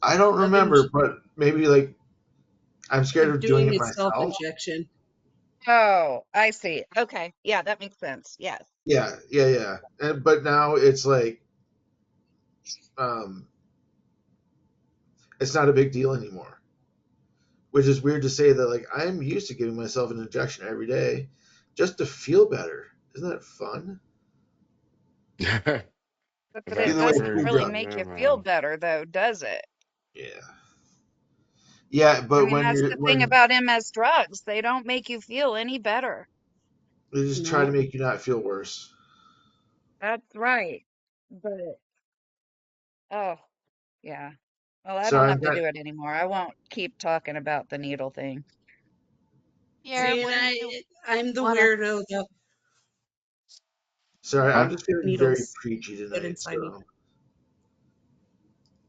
I don't of remember, but maybe like I'm scared of of doing doing it a self myself. injection. Oh, I see. Okay. Yeah, that makes sense. Yes. Yeah, yeah, yeah. But now it's like um, it's not a big deal anymore, which is weird to say that. Like I'm used to giving myself an injection every day just to feel better. Isn't that fun? But That it Either way, is it's doesn't very free really drug. fun, make yeah, you feel man. better, though, does it? Yeah. Yeah, I but mean, that's the thing when about MS drugs. They don't make you feel any better. they just try to No. make you not feel worse. That's right. But, oh, yeah. Well, I don't Sorry, have to do it anymore. I won't keep talking about the needle thing. Pierre, See, what did you I'm the want to? weirdo that sorry, I'm Huh? just getting very needles preachy get tonight, inside me. so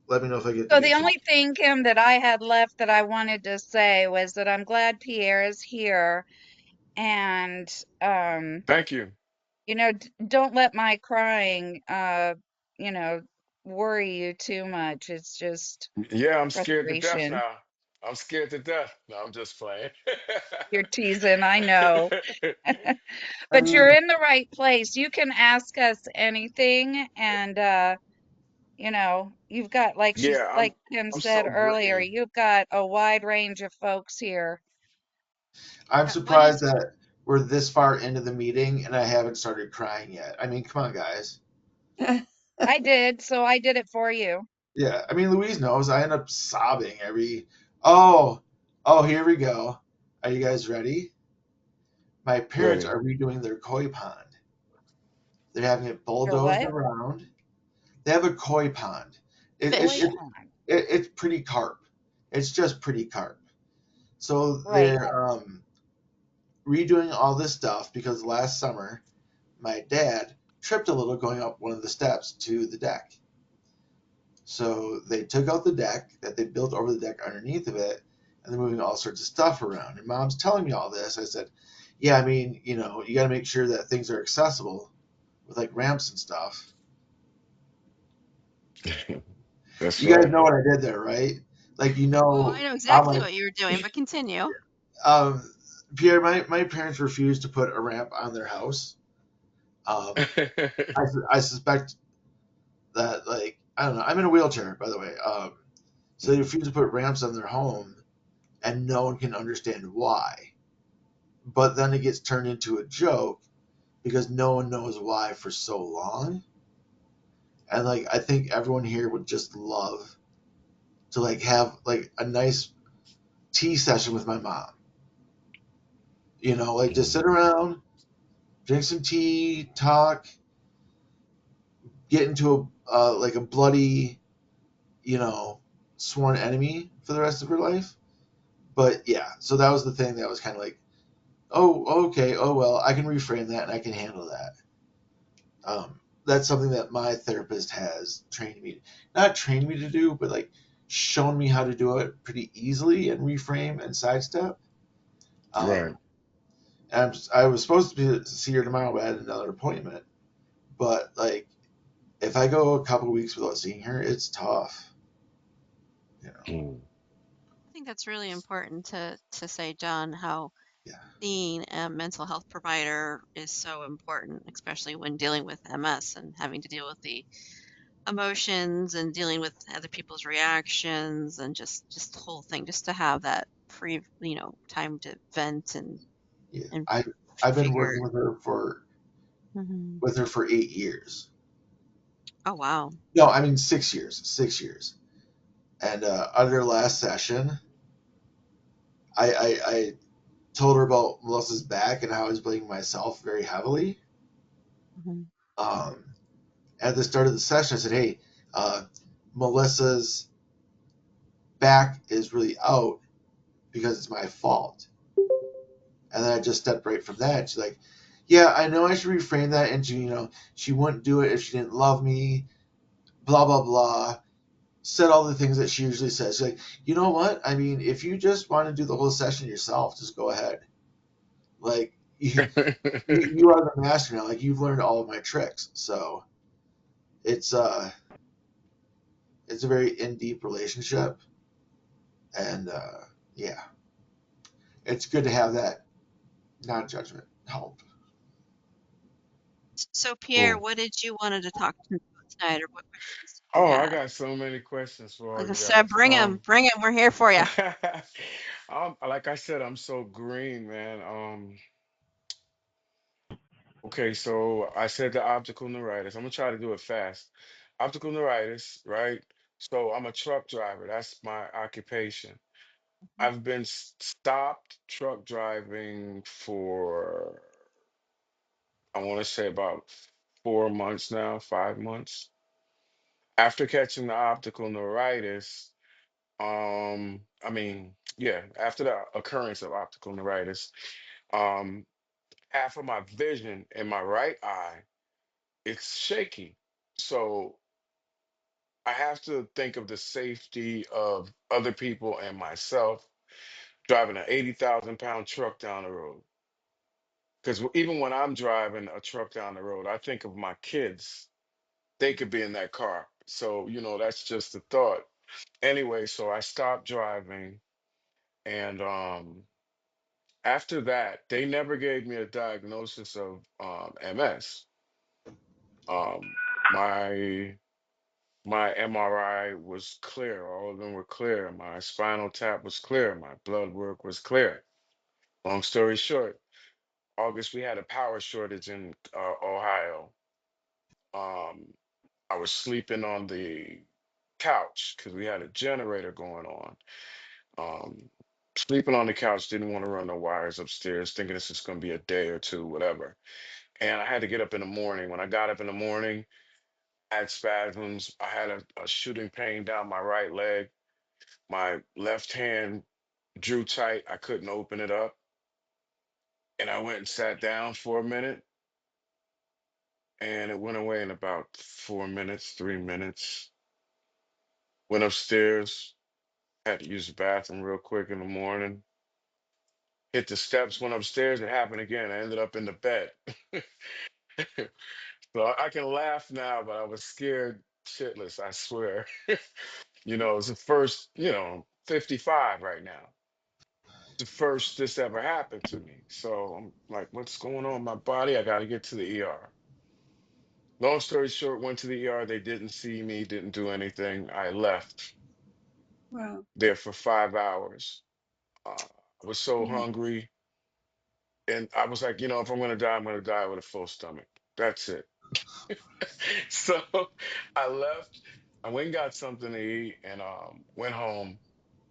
let me know if I get to So be the too. only thing, Kim, that I had left that I wanted to say was that I'm glad Pierre is here, and um, Thank you. don't let my crying, you know, worry you too much. It's just Yeah, I'm scared to death frustration. now. I'm scared to death. No, I'm just playing. You're teasing, I know. I But mean, you're in the right place. You can ask us anything, and you've got Yeah, like Kim I'm said so earlier, green. you've got a wide range of folks here. I'm What surprised is that we're this far into the meeting and I haven't started crying yet. I mean, come on, guys. I did, so I did it for you. Yeah, I mean, Louise knows I end up sobbing every. Oh, oh, here we go. Are you guys ready? My parents Ready. are redoing their koi pond. They're having it Or bulldozed what? around. They have a koi pond. It, it, Koi fish? it, pond. it's pretty carp. It's just pretty carp. So Right. they're redoing all this stuff because last summer my dad tripped a little going up one of the steps to the deck. So they took out the deck that they built over the deck underneath of it, and they're moving all sorts of stuff around. And mom's telling me all this. I said, "Yeah, I mean, you got to make sure that things are accessible with like ramps and stuff." That's You guys right. know what I did there, right? Like, Oh, I know I'm exactly like, what you were doing, but continue. um, Pierre, my parents refused to put a ramp on their house. Um, I suspect that, like, I don't know. I'm in a wheelchair, by the way. So they refuse to put ramps on their home, and no one can understand why. But then it gets turned into a joke because no one knows why for so long. And like, I think everyone here would just love to like have like a nice tea session with my mom. Like just sit around, drink some tea, talk, get into a like a bloody, you know, sworn enemy for the rest of her life. But yeah, so that was the thing that was kind of like, oh, okay, oh well, I can reframe that and I can handle that. That's something that my therapist has trained me, not trained me to do, but like shown me how to do it pretty easily and reframe and sidestep. Right. Um, I was supposed to see her tomorrow, but I had another appointment. But like, if I go a couple of weeks without seeing her, it's tough. You know. Mm. I think that's really important to say, John, how Yeah. seeing a mental health provider is so important, especially when dealing with MS and having to deal with the emotions and dealing with other people's reactions and just the whole thing, just to have that free, time to vent Yeah. and I've been figure. working Mhm. with her for 8 years. Oh, wow. No, I mean 6 years. 6 years. And under last session, I told her about Melissa's back and how I was blaming myself very heavily. Mhm. Um, at the start of the session, I said, "Hey, uh, Melissa's back is really out because it's my fault." And then I just stepped right from that. She's like, "Yeah, I know I should reframe that into, she wouldn't do it if she didn't love me, blah, blah, blah." Said all the things that she usually says. She's like, "You know what? I mean, if you just want to do the whole session yourself, just go ahead. Like, you are the master now. Like, you've learned all of my tricks." So it's it's a very in deep relationship, and yeah, it's good to have that non judgment help. So, Pierre, Cool. what did you wanted to talk to me about tonight, or what questions did you Oh, I have? got so many questions for all Like I you said, guys. bring him. We're here for you. Like I said, I'm so green, man. Okay, so I said the optical neuritis. I'm gonna try to do it fast. Optical neuritis, right? So I'm a truck driver. That's my occupation. I've been stopped truck driving for, I want to say about 4 months now, 5 months. After catching the optical neuritis, yeah, after the occurrence of optical neuritis, um, half of my vision in my right eye, it's shaky. So I have to think of the safety of other people and myself driving an 80,000 pound truck down the road. Because even when I'm driving a truck down the road, I think of my kids. They could be in that car. So, that's just a thought. Anyway, so I stopped driving. And after that, they never gave me a diagnosis of MS. Um, my my MRI was clear. All of them were clear. My spinal tap was clear. My blood work was clear. Long story short, August we had a power shortage in Ohio. Um, I was sleeping on the couch because we had a generator going on. Um, Sleeping on the couch, didn't want to run the wires upstairs, thinking this is going to be a day or two, whatever. And I had to get up in the morning. When I got up in the morning, I had spasms. I had a shooting pain down my right leg. My left hand drew tight. I couldn't open it up. And I went and sat down for a minute, and it went away in about 4 minutes, 3 minutes. Went upstairs, had to use the bathroom real quick in the morning. Hit the steps, went upstairs, it happened again. I ended up in the bed. So I can laugh now, but I was scared shitless, I swear. It's the first, 55 right now. The first this ever happened to me. So I'm like, what's going on in my body? I got to get to the ER. Long story short, went to the ER. They didn't see me, didn't do anything. I left Wow. there for 5 hours. I was so Yeah. hungry. And I was like, if I'm going to die, I'm going to die with a full stomach. That's it. So I left. I went and got something to eat and went home.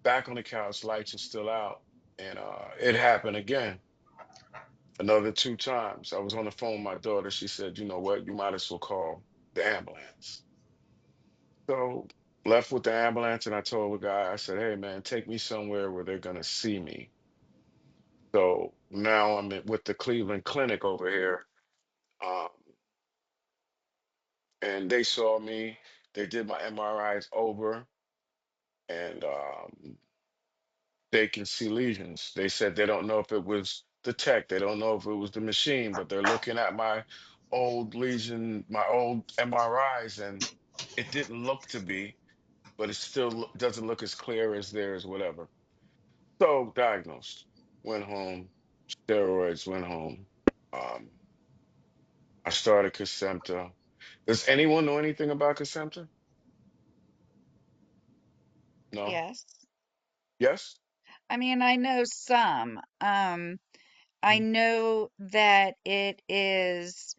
Back on the couch, lights are still out. And it happened again, another 2 times. I was on the phone with my daughter. She said, you know what? You might as well call the ambulance. So left with the ambulance and I told the guy, I said, hey man, take me somewhere where they're gonna see me. So now with the Cleveland Clinic over here. Um, and they saw me, they did my MRIs over, and they can see lesions. They said they don't know if it was the tech, they don't know if it was the machine, but they're looking at my old lesion, my old MRIs, and it didn't look to be, but it still doesn't look as clear as theirs, whatever. So diagnosed, went home, steroids, went home. Um, I started Kesimpta. Does anyone know anything about Kesimpta? No? Yes. Yes? I mean, I know some. I Mm. know that it is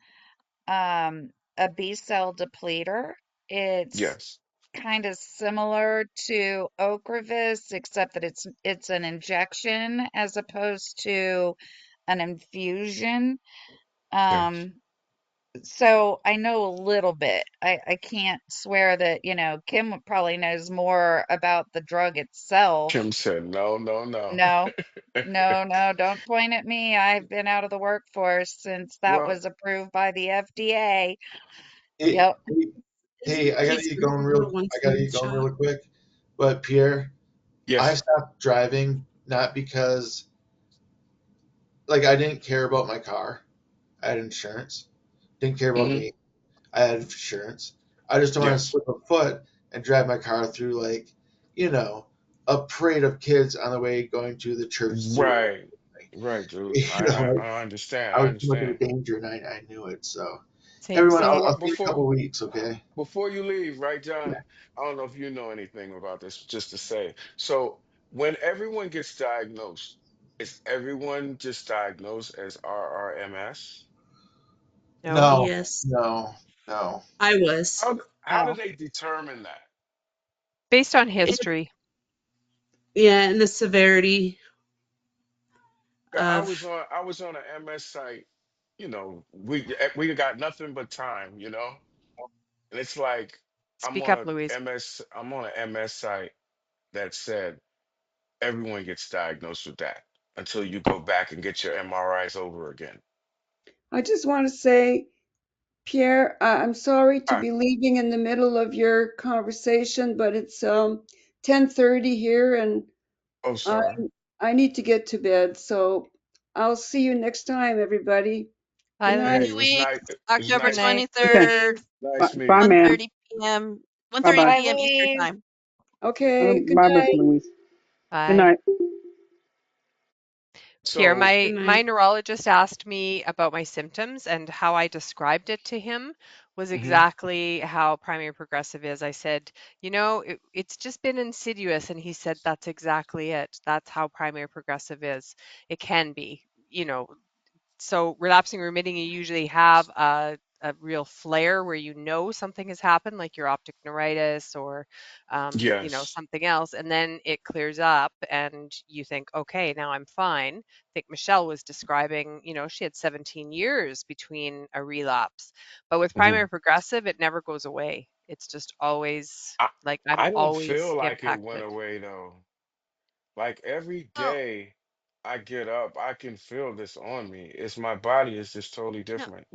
a B cell depleter. It's Yes. kind of similar to Ocrevus, except that it's an injection as opposed to an infusion. Yes. Um, so I know a little bit. I can't swear that, Kim probably knows more about the drug itself. Kim said, no, no, no. No, no, no, don't point at me. I've been out of the workforce since that Well, was approved by the FDA. Hey, Yep. hey, Isn't hey, it just good to do a once I a gotta month get going shot? really quick. But Pierre, I yes. stopped driving not because like I didn't care about my car. I had insurance. Didn't care about Hmm. me. I had insurance. I just don't want to Yes. slip a foot and drive my car through like, you know, a parade of kids on the way going to the church to, Right. Right, dude. you know, I understand. I I was too much of a understand. danger and I knew it. So Same, everyone, same. So I'll see you in a before couple of weeks. Okay. before you leave, right, Yeah. John? I don't know if you know anything about this, just to say. So when everyone gets diagnosed, is everyone just diagnosed as RRMS? No? No, Yes, no, no. I was. How do Oh, they determine that? based on It, history. yeah, and the severity Yeah, I of was on an MS site. We got nothing but time, and it's like Speak up, Louise. I'm on an MS site that said everyone gets diagnosed with that until you go back and get your MRIs over again. I just want to say, Pierre, I'm sorry to All right. be leaving in the middle of your conversation, but it's 10:30 here and Oh, I sorry. I need to get to bed. So I'll see you next time, everybody. Good Bye, night. Hey, Two Louise. it was nice. weeks, It was October Good nice, night. Okay. 23rd, nice Bye, meeting you. ma'am. 1:30 p.m. Bye 1:30 bye. Bye, p.m. Eastern Louise. time. Okay, good Bye, Miss night. Louise. Good Bye. night. Pierre, So, good my night. neurologist asked me about my symptoms, and how I described it to him was mhm. exactly how primary progressive is. I said, it's just been insidious. And he said, that's exactly it. That's how primary progressive is. It can be, so relapsing remitting, you usually have a real flare where something has happened, like your optic neuritis or Yes. something else, and then it clears up and you think, okay, now I'm fine. I think Michelle was describing, she had 17 years between a relapse, but with Mhm. primary progressive, it never goes away. It's just always I like I'm I don't always feel like it went impacted. away though. Like every Oh, day I get up, I can feel this on me. It's my body is just totally no, different.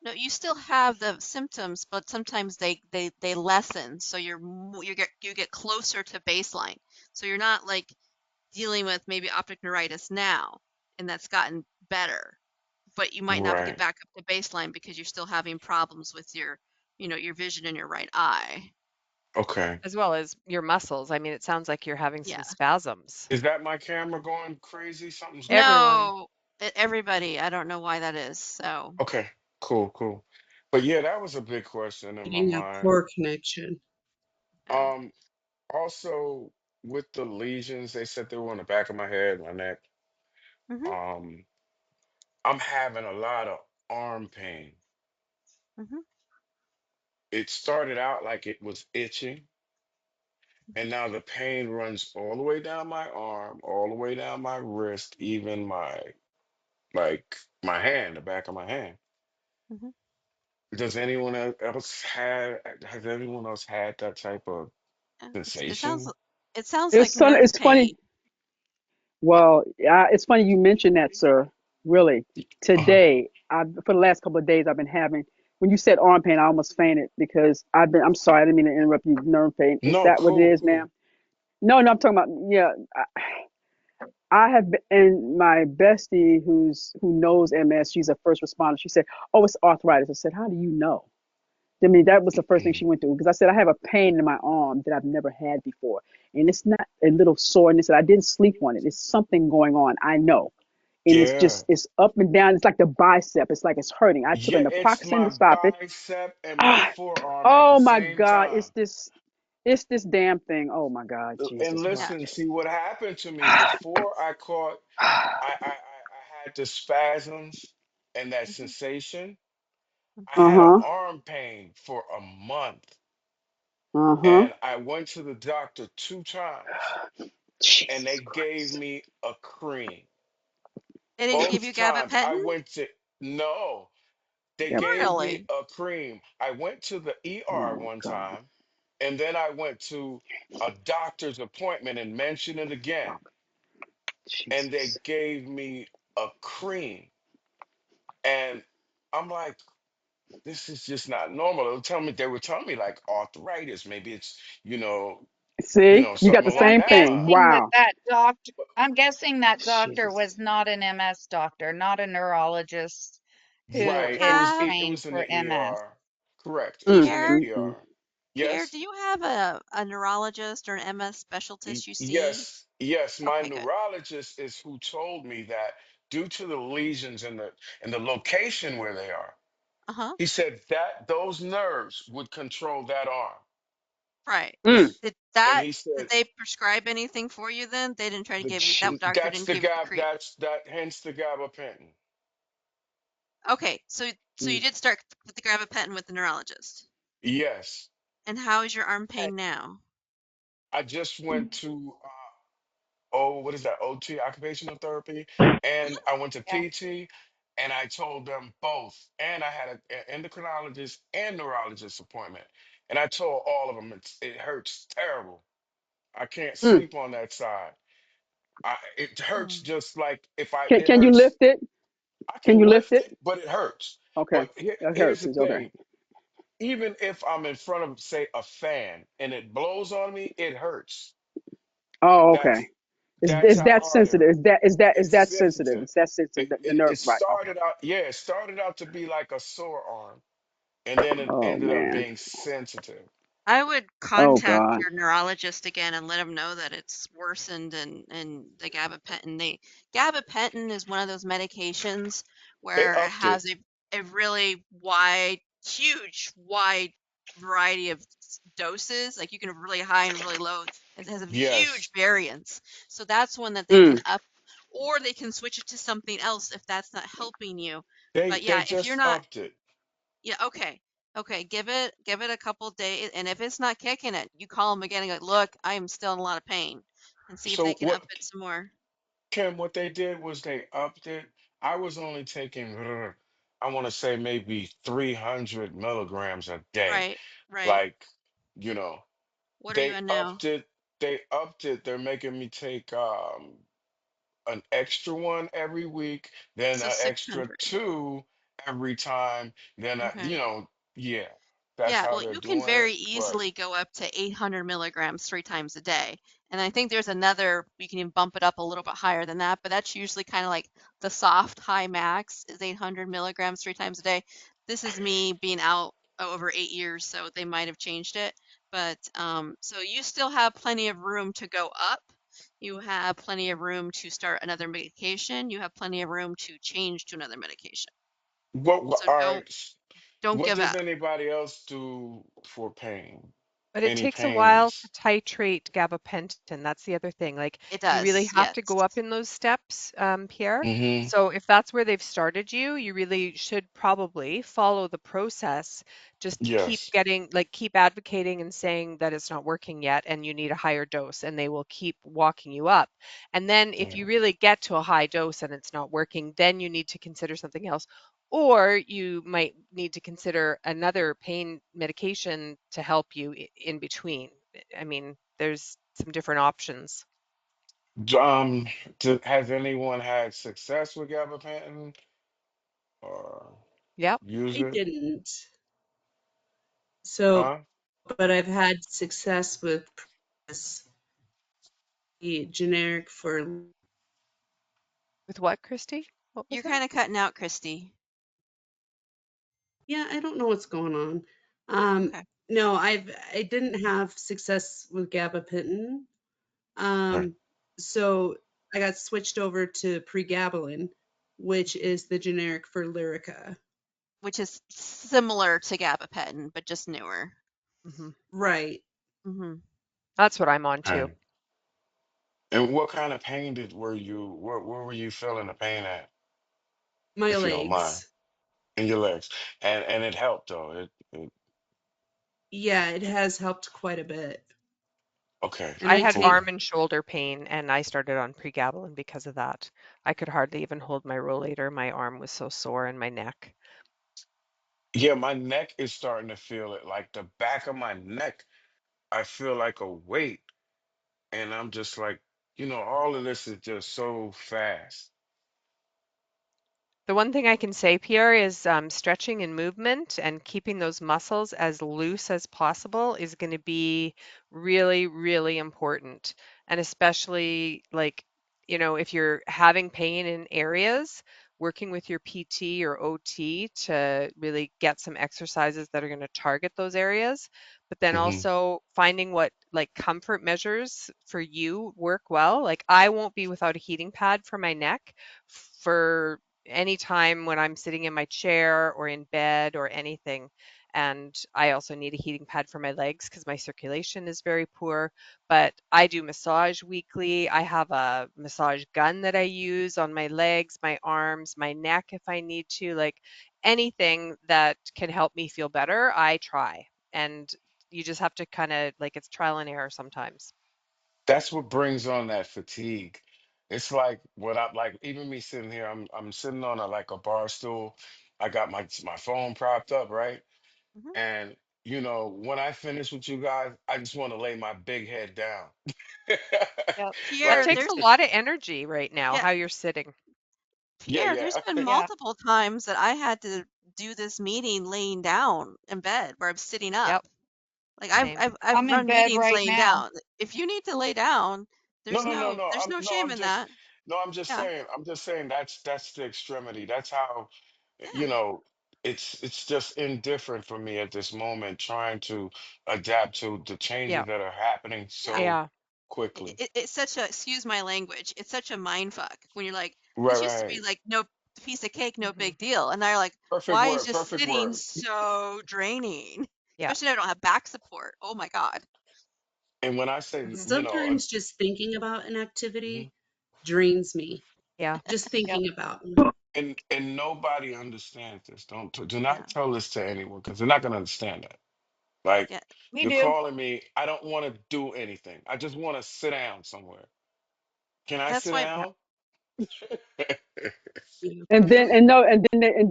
no, you still have the symptoms, but sometimes they lessen, so you get closer to baseline. So you're not like dealing with maybe optic neuritis now, and that's gotten better, but you might not get Right. back up to baseline because you're still having problems with your vision in your right eye. Okay. As well as your muscles. I mean, it sounds like you're having some Yeah. spasms. Is that my camera going crazy? Something's going on. Everyone. No, everybody. I don't know why that is. So, Okay. Cool, cool. But yeah, that was a big question in my Getting a mind. poor connection. yeah. Um, Also with the lesions, they said they were on the back of my head, my neck. Mhm. Um, I'm having a lot of arm pain. Mhm. It started out like it was itching, and now the pain runs all the way down my arm, all the way down my wrist, even my hand, the back of my hand. Mhm. Does anyone else had has anyone else had that type of It sounds sensation? it sounds like It's so, nerve it's funny. pain. Well, it's funny you mentioned that, sir. Really, Uh-huh. today, for the last couple of days, I've been having. When you said arm pain, I almost fainted because I've been. I'm sorry, I didn't mean to interrupt you. Nerve pain. Is No, that what it cool, is, cool. ma'am? No, no, I'm talking about. Yeah, I have been, and my bestie, who knows MS, she's a first responder. She said, "Oh, it's arthritis." I said, "How do you know?" I mean, that was the first thing Mhm. she went through because I said I have a pain in my arm that I've never had before, and it's not a little soreness. And I didn't sleep on it. It's something going on. I know, and Yeah. it's up and down. It's like the bicep. It's like it's hurting. I took a Yeah, it's naproxen my to stop it. bicep and my Ah, forearm at the oh my same God, time. it's this damn thing. Oh my God, And Jesus Yeah. listen, Christ. see what happened to me before I caught, I had the spasms and that Mhm. sensation. I Uh had an huh. arm pain for a month, Uh huh. and I went to the doctor 2 times, and they Jesus gave Christ. me a cream. They didn't give you Both times I gabapentin? went to, no, they Yep. gave me Really? a cream. I went to the Oh ER my one God. time, and then I went to a doctor's appointment and mentioned it again, and they Jesus. gave me a cream. And I'm like, this is just not normal. They were telling me like arthritis, maybe it's, See, you got something the I'm along same that thing. line. guessing Wow. I'm guessing that doctor Jesus. was not an MS doctor, not a neurologist who Right. It is was Have it, it trained was in for the MS. ER. Correct. It was Mm, in the Pierre? mm, mm. ER. Pierre, Yes. do you have a neurologist or an MS specialist you see? Yes, yes. My Okay, good. neurologist is who told me that due to the lesions and the location where they are, Uh-huh. he said that those nerves would control that arm. Right. Mm. And Did he said they prescribe anything for you then? They didn't try to give you that doctor that's didn't the give you the gap cream. hence the gabapentin. Okay, so So you did start with the gabapentin with the neurologist. Yes. And how is your arm And pain now? I just went to what is that? OT, occupational therapy, and I went to Yeah. PT, and I told them both, and I had an endocrinologist and neurologist appointment, and I told all of them it hurts terrible. I can't Mm. sleep on that side. It hurts Oh. just like if I it Can you hurts. lift it? I Can can you lift lift it? it, but it hurts. Okay. But That here's hurts. the It's okay. thing: even if I'm in front of, say, a fan and it blows on me, it hurts. Oh, That's okay. Is that's how that hard it sensitive? hurts. Is It's that sensitive? sensitive. Is that sensitive? The nerve, It right? Okay. started out, yeah, it started out to be like a sore arm, and then it Oh ended up man. being sensitive. I would Oh contact God. your neurologist again and let him know that it's worsened and the gabapentin. Gabapentin is one of those medications They where it upped it. has a really wide variety of doses. Like you can have really high and really low. It has a huge Yes, variance. So that's one that they can Mm. up, or they can switch it to something else if that's not helping you. they But yeah, they if you're just not, upped it. yeah, okay. Okay, give it a couple days, and if it's not kicking it, you call them again and go, "Look, I am still in a lot of pain," and see if they So can what, up it some more. Kim? What they did was they upped it. I was only taking, I want to say maybe 300 milligrams a day. Right, right. Like, you know, What are you they in now? upped it. They upped it. They're making me take an extra one every week, then So an extra 600. two every time. Then Okay. yeah, that's Yeah, how well, they're you can doing it. very But easily go up to 800 milligrams 3 times a day. And I think there's another, you can even bump it up a little bit higher than that, but that's usually kind of like the soft high max is 800 milligrams 3 times a day. This is me being out over 8 years, so they might have changed it. But so you still have plenty of room to go up. You have plenty of room to start another medication. You have plenty of room to change to another medication. what So are don't what give does up. anybody else do for pain? But it Any takes a while to pains? titrate gabapentin. That's the other thing. Like It you really does, have to yes. go up in those steps, Pierre. Mm-hmm. So if that's where they've started you, you really should probably follow the process. Just keep Yes. getting, like, keep advocating and saying that it's not working yet and you need a higher dose, and they will keep walking you up. And then if Yeah. you really get to a high dose and it's not working, then you need to consider something else. Or you might need to consider another pain medication to help you in between. I mean, there's some different options. Um, has anyone had success with gabapentin or Yep. use I it? didn't. So, Huh? but I've had success with this, the generic for, With what, Christy? What was You're that? kind of cutting out, Christy. yeah, I don't know what's going on. Um, Okay. no, I didn't have success with gabapentin. Okay. Um, so I got switched over to pregabalin, which is the generic for Lyrica. Which is similar to gabapentin, but just newer. Hmm. Right. Hmm. That's what I'm on too. Okay. And what kind of pain where were you feeling the pain at, My if you don't mind? legs. In your legs. And it helped though. It Yeah, it has helped quite a bit. okay, And I I had take, cool. arm and shoulder pain and I started on pregabalin because of that. I could hardly even hold my rollator. My arm was so sore in my neck. Yeah, my neck is starting to feel it. Like the back of my neck, I feel like a weight. And I'm just like, all of this is just so fast. The one thing I can say, Pierre, is stretching and movement and keeping those muscles as loose as possible is going to be really, really important. And especially like, if you're having pain in areas, working with your PT or OT to really get some exercises that are going to target those areas. But then Hmm. also finding what like comfort measures for you work well. Like I won't be without a heating pad for my neck for anytime when I'm sitting in my chair or in bed or anything. And I also need a heating pad for my legs because my circulation is very poor. But I do massage weekly. I have a massage gun that I use on my legs, my arms, my neck if I need to. Like anything that can help me feel better, I try. And you just have to kind of like it's trial and error sometimes. That's what brings on that fatigue. It's like what I like, even me sitting here, I'm sitting on a like a bar stool. I got my phone propped up, right? Hmm. And when I finish with you guys, I just want to lay my big head down. Yep. It Pierre, Like, takes there's a lot of energy right now, yeah, how you're sitting. yeah, Pierre, there's yeah. been Yeah. multiple times that I had to do this meeting laying down in bed where I'm sitting up. Yep, Like same. I've I'm in run bed meetings right laying now. down. If you need to lay down, No, there's no, no, no no. there's I'm no no, shame I'm in just that. no, I'm just Yeah. saying. I'm just saying that's the extremity. That's how, Yeah. you know, it's just indifferent for me at this moment, trying to adapt to the changes Yeah, that are happening Yeah. so yeah, quickly. It's such a, excuse my language, it's such a mind fuck when you're like, Right, this used to be right. like no piece of cake, no hmm big deal. And now you're like, Perfect why is word, just perfect sitting word. so draining? yeah, Especially if I don't have back support. Oh my God. And when I say, hmm Sometimes just thinking about an mhm. activity drains me. yeah, Just Yep. thinking about. And nobody understands this. Do Yeah. not tell this to anyone because they're not gonna understand that. Like, Yeah. We you're do. calling me, I don't want to do anything. I just want to sit down somewhere. Can I That's sit why. yeah, down? Yeah. And Yeah. then and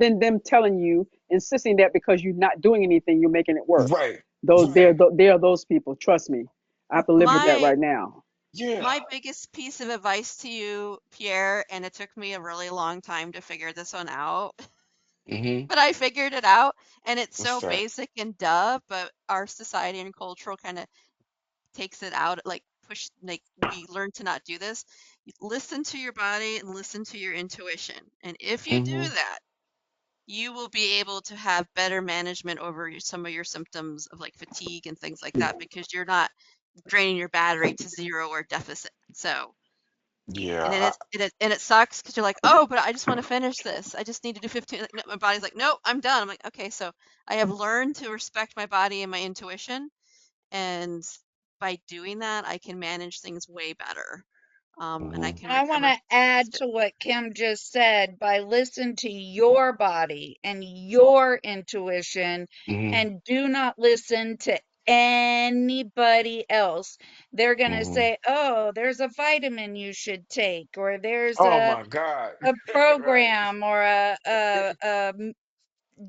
then them telling you, insisting that because you're not doing anything, you're making it worse. Right, Those right. they are those people. Trust me, I have to live with that My right now. Yeah. my biggest piece of advice to you, Pierre, and it took me a really long time to figure this one out, Mm-hmm. but I figured it out, and it's What's so that? basic and duh, but our society and cultural kind of takes it out, like push, like we learn to not do this. You listen to your body and listen to your intuition. And if you do Mm-hmm. that, you will be able to have better management over some of your symptoms of like fatigue and things like that because you're not draining your battery to zero or deficit. So, Yeah. and then it sucks because you're like, oh, but I just want to finish this. I just need to do 15. Like, no, my body's like, no, I'm done. I'm like, okay, so I have learned to respect my body and my intuition, and by doing that, I can manage things way better. And I Mm-hmm. can And I want recover to add faster. to what Kim just said by listening to your body and your intuition Mm-hmm. and do not listen to anybody else. They're going to Mm-hmm. say, "Oh, there's a vitamin you should take," or "There's Oh my God. a Right. program or a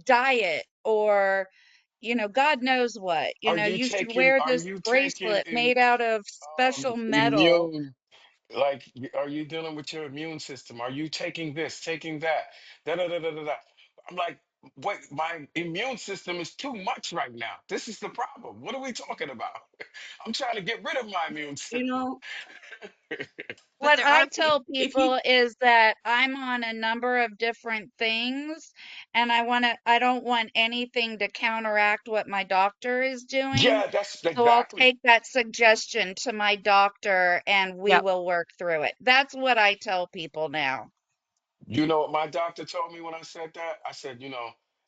diet or God knows what. You should wear Are this you taking bracelet made out of special metal. immune, like, are you dealing with your immune system? Are you taking this, taking that? Da da da da da da. I'm like, wait, my immune system is too much right now. This is the problem. What are we talking about? I'm trying to get rid of my immune You system. know, But What there I are tell if you people is that I'm on a number of different things and I don't want anything to counteract what my doctor is doing. Yeah, that's So I'll exactly. take that suggestion to my doctor and we yep. will work through it. That's what I tell people now. You know what my doctor told me when I said that? I said,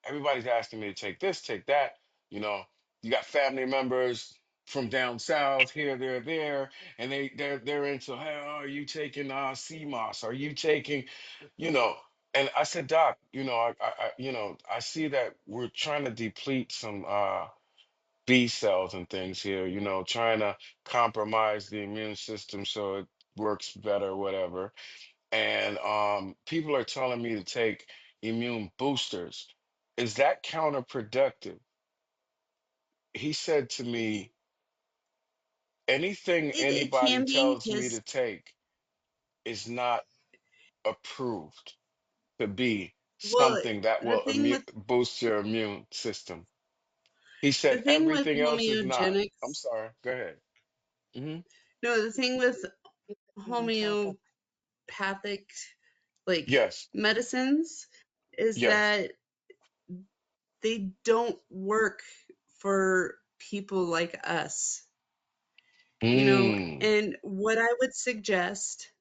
everybody's asking me to take this, take that. You know, you got family members from down south here, there, and they're into, hey, oh, are you taking CMOS? Are you taking, you know? And I said, Doc, I see that we're trying to deplete some B cells and things here. Trying to compromise the immune system so it works better, whatever. And people are telling me to take immune boosters. Is that counterproductive? He said to me, anything it anybody can be tells me because to take is not approved to be well, something that the will thing with boost your immune system. He the said thing with everything else is not. I'm homeogenics, sorry. Go ahead. Hmm. no, the thing with On top of homeopathic like Yes. medicines is Yes. that they don't work for people like us, Mm. and what I would suggest,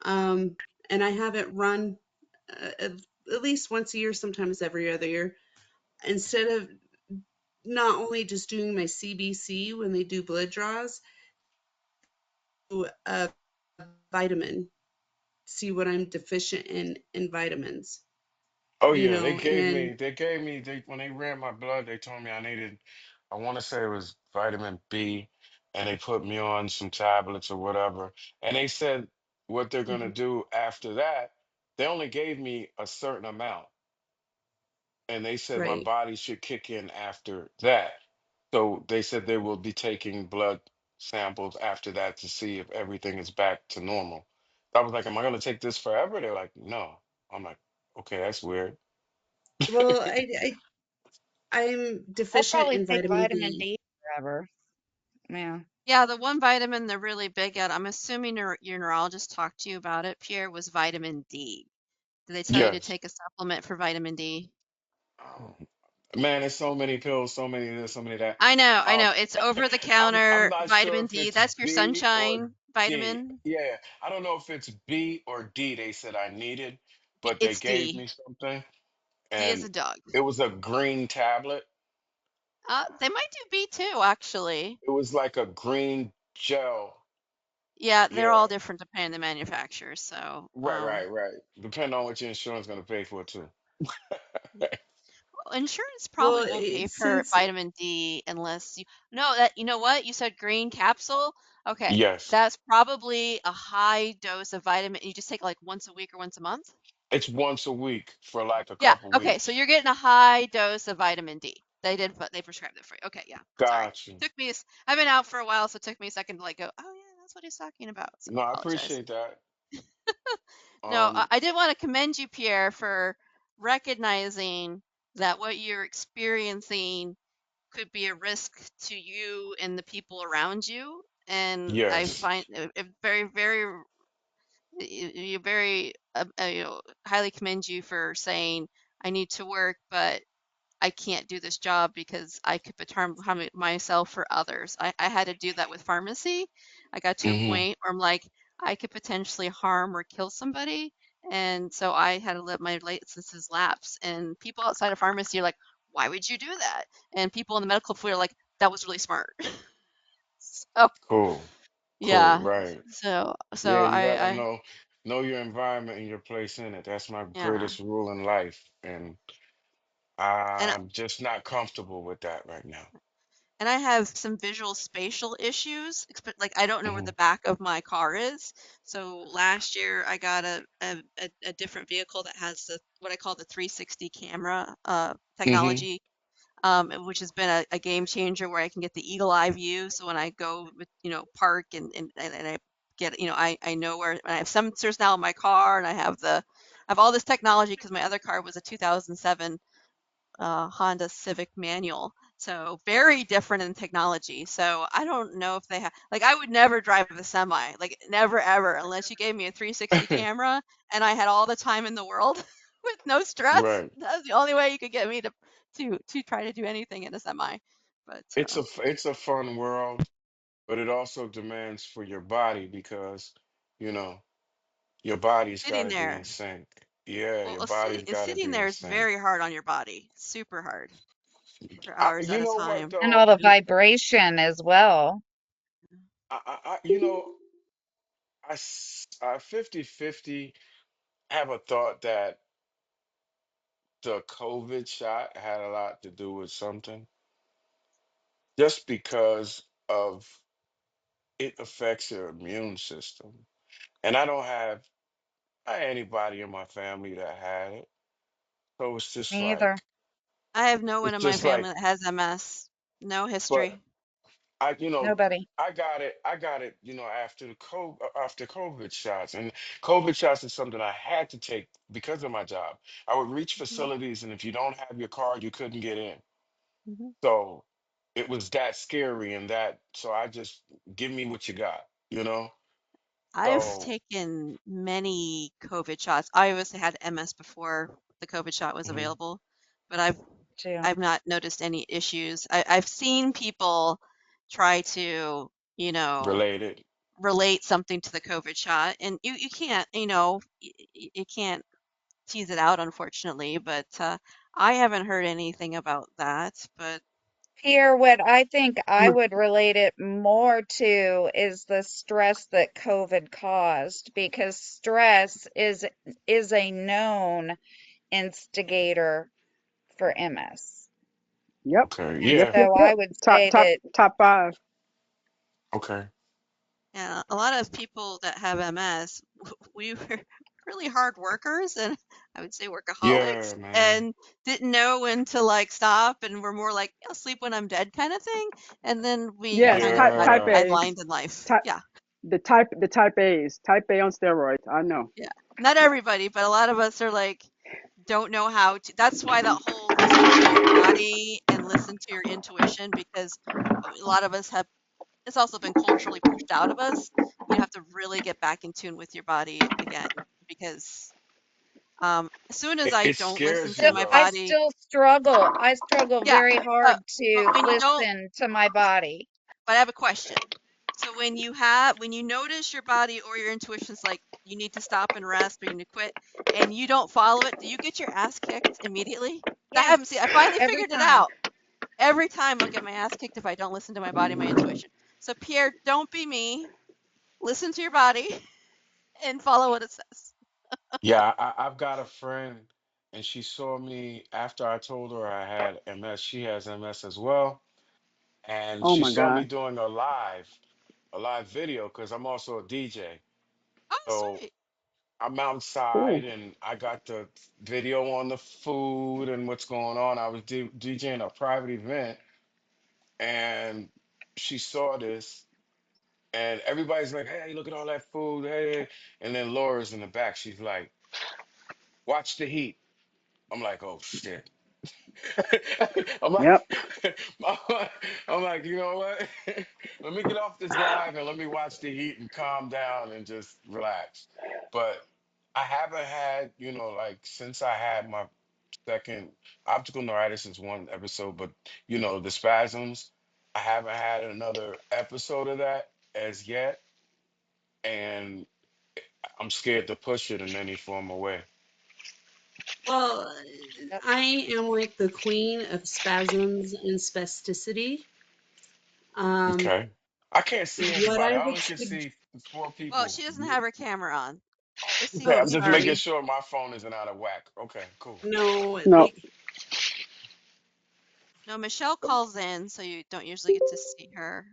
um, and I have it run at least once a year, sometimes every other year, instead of not only just doing my CBC when they do blood draws, a vitamin, see what I'm deficient in vitamins, Oh you yeah, know, and when they ran my blood, they told me I needed, I want to say it was vitamin B, and they put me on some tablets or whatever. And they said what they're gonna mhm, do after that, they only gave me a certain amount, and they said my right. body should kick in after that. So they said they will be taking blood samples after that to see if everything is back to normal. I was like, am I gonna take this forever? They're like, no. I'm like, okay, that's weird. Well, I'm I'll deficient probably in take vitamin vitamin D. D forever. Yeah. Yeah, the one vitamin they're really big at, I'm assuming your neurologist talked to you about it, Pierre, was vitamin D. Did they tell you to Yes. take a supplement for vitamin D? Oh, man, there's so many pills, so many of this, so many of that. I Um, know. It's over the I'm counter not sure vitamin if D. it's That's your B or sunshine D. vitamin. Yeah, I don't know if it's B or D. They said I needed, but they It's gave D. me something, D is and a dog. it was a green tablet. They might do B too, actually. It was like a green gel. Yeah, they're Yeah, all different depending on the manufacturer. So, right. Depending on what your insurance gonna pay for too. insurance Well, probably won't pay for since vitamin D unless you no that you know what? You said green capsule? Okay. Yes, That's probably a high dose of vitamin. You just take it like once a week or once a month? it's once a week for like a Yeah. couple Okay. So weeks. you're getting a high dose of vitamin D. They prescribed it for you. Okay. Yeah. Sorry. Gotcha. Took me. I've been out for a while, so it took me a second to like go. Oh yeah, that's what he's talking about. So No, I apologize. appreciate that. No, Um, I did want to commend you, Pierre, for recognizing that what you're experiencing could be a risk to you and the people around you. And I yes. find it very, very, you very, highly commend you for saying, I need to work, but I can't do this job because I could harm myself or others. I had to do that with pharmacy. I got to a Hmm. point where I'm like, I could potentially harm or kill somebody. And so I had to let my licenses lapse. And people outside of pharmacy are like, why would you do that? And people in the medical field are like, that was really smart. So Cool. Cool. yeah. Right. So Yeah, you gotta I know your environment and your place in it. That's my yeah. greatest rule in life, and And I'm just not comfortable with that right now. and I have some visual spatial issues. Like I don't know where Hmm. the back of my car is. So last year I got a different vehicle that has the what I call the 360 camera Hmm. technology, which has been a game changer where I can get the eagle eye view. So when I go with park and I get I know where and I have sensors now in my car and I have all this technology because my other car was a 2007 Honda Civic manual. So very different in technology. So I don't know if they have like I would never drive a semi, like never ever, unless you gave me a 360 camera and I had all the time in the world with no stress. Right. That's the only way you could get me to try to do anything in a semi. But It's a fun world, but it also demands for your body because, you know, your body's got sitting to be in there, sync. Yeah, well, your body's got to sitting be in there is sync. very hard on your body, super hard for hours at You a know what time. And all though? the vibration as well. You know, I 50-50 have a thought that the COVID shot had a lot to do with something, just because of it affects your immune system. And I don't have anybody in my family that had it. So Me either. I have no one it's in my just family like, that has MS, no but history. I, you know, Nobody. I got it, after after COVID shots. And COVID shots is something I had to take because of my job. I would reach Mhm, facilities, and if you don't have your card, you couldn't get in. mhm. So it was that scary, and that, so I just give me what you got, you know? I've So, taken many COVID shots. I obviously had MS before the COVID shot was mhm, available, but I've Too. not noticed any issues. I've seen people try to, you know, related. relate something to the COVID shot, and you can't, you can't tease it out, unfortunately. But I haven't heard anything about that. But Here, what I think I Uh, would relate it more to is the stress that COVID caused, because stress is a known instigator for MS. yep. Okay. Yep. Yeah. Yep. So I Yep. would Top say top that, top five. Okay. Yeah, a lot of people that have MS, we were really hard workers and I would say workaholics Yeah, man. and didn't know when to like stop and we're more like, I'll sleep when I'm dead kind of thing. And then we Yes. kind of Type got type Yeah. A. sidelined in life. Type Yeah, the type A's. Type A on steroids. I know. yeah. Not everybody, but a lot of us are like, don't know how to. That's why that whole listen to your body and listen to your intuition, because a lot of us have, it's also been culturally pushed out of us. You have to really get back in tune with your body again because as soon as I It don't listen scares to you my though. I body, still struggle. I struggle yeah, very but hard but to when you don't, listen to my body. but I have a question. So when you notice your body or your intuition's like you need to stop and rest or you need to quit and you don't follow it, do you get your ass kicked immediately? I Yes, haven't seen. I finally every figured it time. out. Every time I'll get my ass kicked if I don't listen to my body, my intuition. So Pierre, don't be me. Listen to your body and follow what it says. Yeah, I've got a friend, and she saw me after I told her I had MS. She has MS as well, and Oh she my saw me God. doing a live video, because I'm also a DJ. Oh, So sweet. I'm outside, Cool. and I got the video on the food and what's going on. I was DJing a private event, and she saw this, and everybody's like, "Hey, look at all that food!" Hey, and then Laura's in the back. She's like, "Watch the heat." I'm like, "Oh shit." I'm like, Yep. I'm like, you know what? Let me get off this live and let me watch the heat and calm down and just relax. But I haven't had, like since I had my second optical neuritis is one episode, but the spasms, I haven't had another episode of that as yet, and I'm scared to push it in any form of way. Well, Yep. I am like the queen of spasms and spasticity. Um, Okay. I can't see what everybody. I I would only can suggest, see four Well, people. she doesn't have her camera on. Let's see Okay, who oh, I'm can just see. making sorry. sure my phone isn't out of whack. Okay, cool. No, No. No, Michelle calls in, so you don't usually get to see her.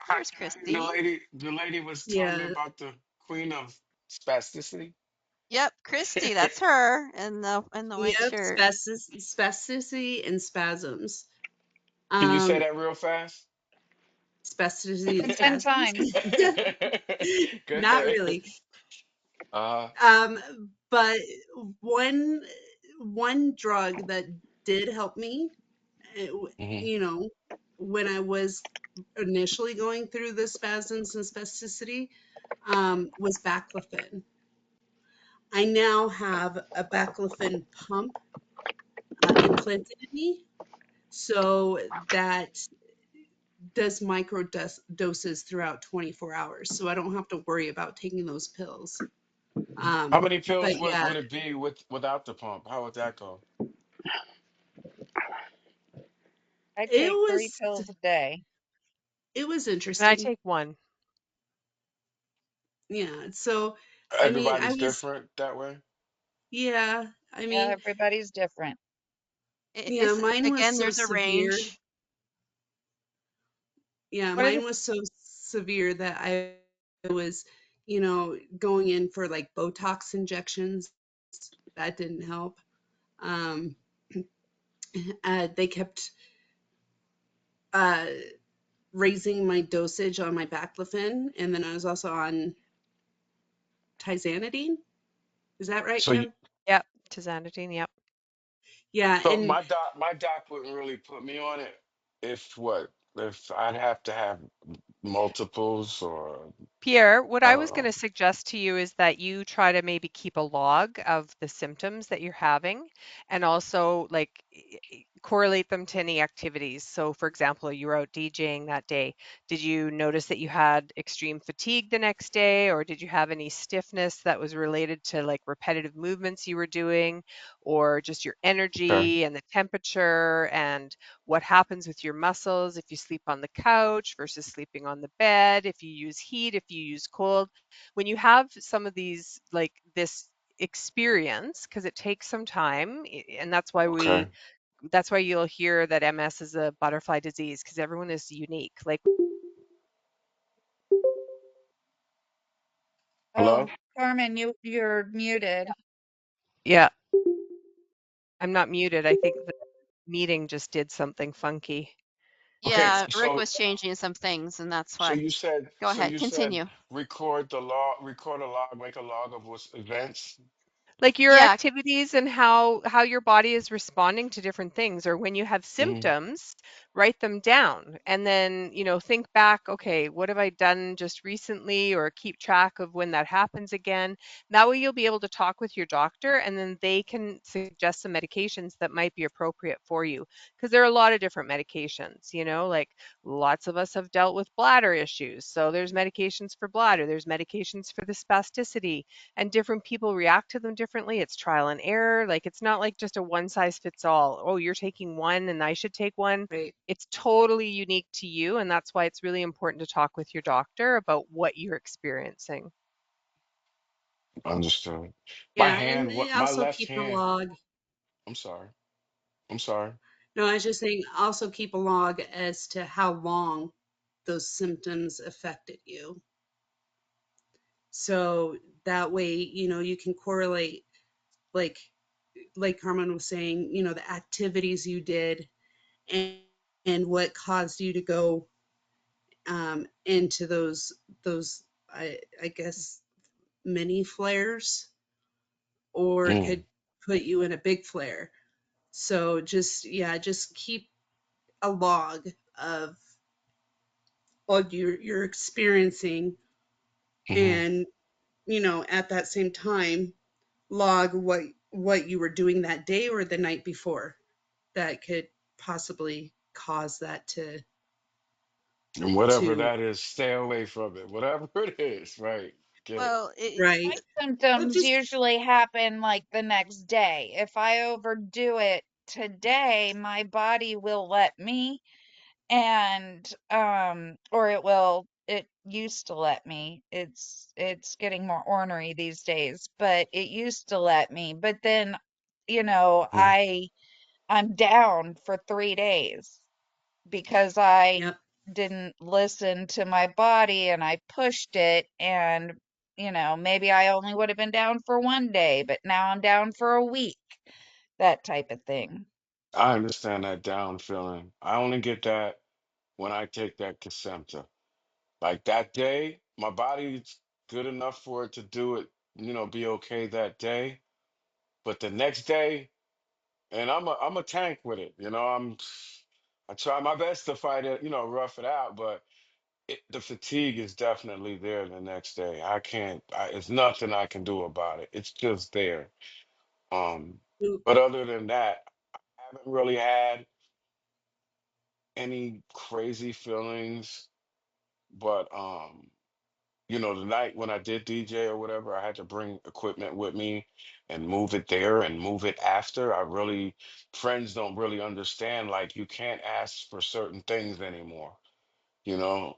Hi, There's the Christy. lady, the lady was telling me yeah. about the queen of spasticity. Yep, Christy, that's her in the white Yep, shirt. spasticity and spasms. Can you say Um, that real fast? spasticity and 10 spasms. times. Go Not ahead. really. Uh, Um, but one one drug that did help me, mhm. you know, when I was initially going through the spasms and spasticity, was baclofen. I now have a baclofen pump implanted in me, so that does doses throughout 24 hours, so I don't have to worry about taking those pills. How many But pills would, yeah, would it be without the pump? How would that go? I it take three was pills a day. it was And I interesting. take one. Yeah. So, I mean, I Everybody's was, different that way. yeah, I Yeah, mean, everybody's different. yeah, It's mine was again, so there's a severe. range. Yeah, What is mine it? was so severe that I was, going in for like Botox injections. That didn't help. Um, they kept uh, raising my dosage on my baclofen, and then I was also on tizanidine. Is that right, So, Pam? Yep, tizanidine, yep. Yeah, so and my doc wouldn't really put me on it if I'd have to have multiples or. Pierre, what I was going Uh, to suggest to you is that you try to maybe keep a log of the symptoms that you're having and also like correlate them to any activities. So, for example, you were out DJing that day. Did you notice that you had extreme fatigue the next day, or did you have any stiffness that was related to like repetitive movements you were doing, or just your okay. energy and the temperature and what happens with your muscles if you sleep on the couch versus sleeping on the bed, if you use heat, if you use cold. When you have some of these, like this experience, because it takes some time, and Okay. that's why you'll hear that MS is a butterfly disease because everyone is unique. Like, Oh, Hello? Carmen, you're muted. yeah, I'm not muted. I think the meeting just did something funky. Okay. Yeah, Rick was changing some things, and that's So why. you said, Go so ahead, you said continue. record a log, make a log of what's events. Like your Yeah, activities and how your body is responding to different things, or when you have Hmm. symptoms, write them down and then, think back, okay, what have I done just recently, or keep track of when that happens again. That way you'll be able to talk with your doctor and then they can suggest some medications that might be appropriate for you, because there are a lot of different medications, like lots of us have dealt with bladder issues, so there's medications for bladder, there's medications for the spasticity, and different people react to them differently. It's trial and error. Like it's not like just a one size fits all. Oh, you're taking one and I should take one. Right. It's totally unique to you. And that's why it's really important to talk with your doctor about what you're experiencing. Understood. My Yeah, and hand, what my also left keep a hand. log. I'm sorry. I'm sorry. No, I was just saying also keep a log as to how long those symptoms affected you. So that way, you can correlate like Carmen was saying, the activities you did and what caused you to go into those I guess mini flares, or it Mm, could put you in a big flare. So just keep a log of what you're experiencing, hmm. and at that same time log what you were doing that day or the night before that could possibly cause that And whatever to that is, stay away from it. Whatever it is, right? Get it. well, right. My Well, symptoms just usually happen like the next day. If I overdo it today, my body will let me, and or it used to let me. It's getting more ornery these days, but it used to let me. But then, you know, Mm. I I'm down for 3 days because I yep. didn't listen to my body and I pushed it, and maybe I only would have been down for 1 day, but now I'm down for a week, that type of thing. I understand that down feeling. I only get that when I take that Kesimpta. Like that day, my body's good enough for it to do it, be okay that day. But the next day, and I'm a tank with it. I try my best to fight it, rough it out, but the fatigue is definitely there the next day. I can't, it's nothing I can do about it. It's just there. Um, Mm, but other than that, I haven't really had any crazy feelings. But the night when I did DJ or whatever, I had to bring equipment with me and move it there and move it after. Friends don't really understand, like you can't ask for certain things anymore. You know,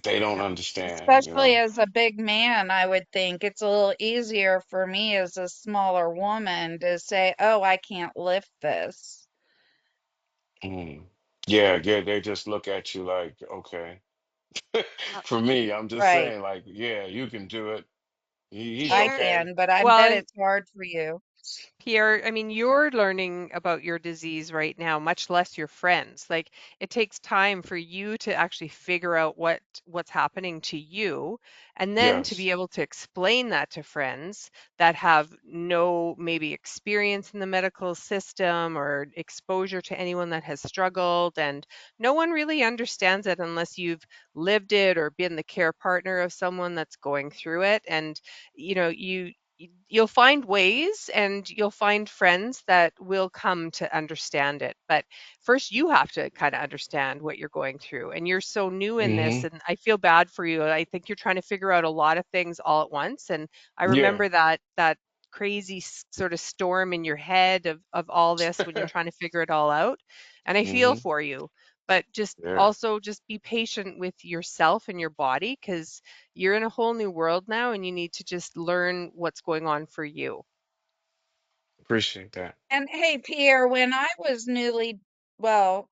they don't yep. Especially as a big man, I would think it's a little easier for me as a smaller woman to say, "Oh, I can't lift this." Mm. Yeah, yeah, they just look at you like, okay. uh, For me, I'm just Right. saying, like, yeah, you can do it. He's I Pierre, okay. can, but I Well, bet and it's hard for you. Pierre, I mean, you're learning about your disease right now, much less your friends. Like it takes time for you to actually figure out what's happening to you, and then to be Yes. able to explain that to friends that have no maybe experience in the medical system or exposure to anyone that has struggled, and no one really understands it unless you've lived it or been the care partner of someone that's going through it. And you'll find ways and you'll find friends that will come to understand it. But first, you have to kind of understand what you're going through. And you're so new in this, Hmm. and I feel bad for you. I think you're trying to figure out a lot of things all at once. And I Yeah. remember that crazy sort of storm in your head of all this when you're trying to figure it all out. And I feel Hmm. for you. But just Yeah. also just be patient with yourself and your body, because you're in a whole new world now and you need to just learn what's going on for you. Appreciate that. And hey, Pierre, when I was well,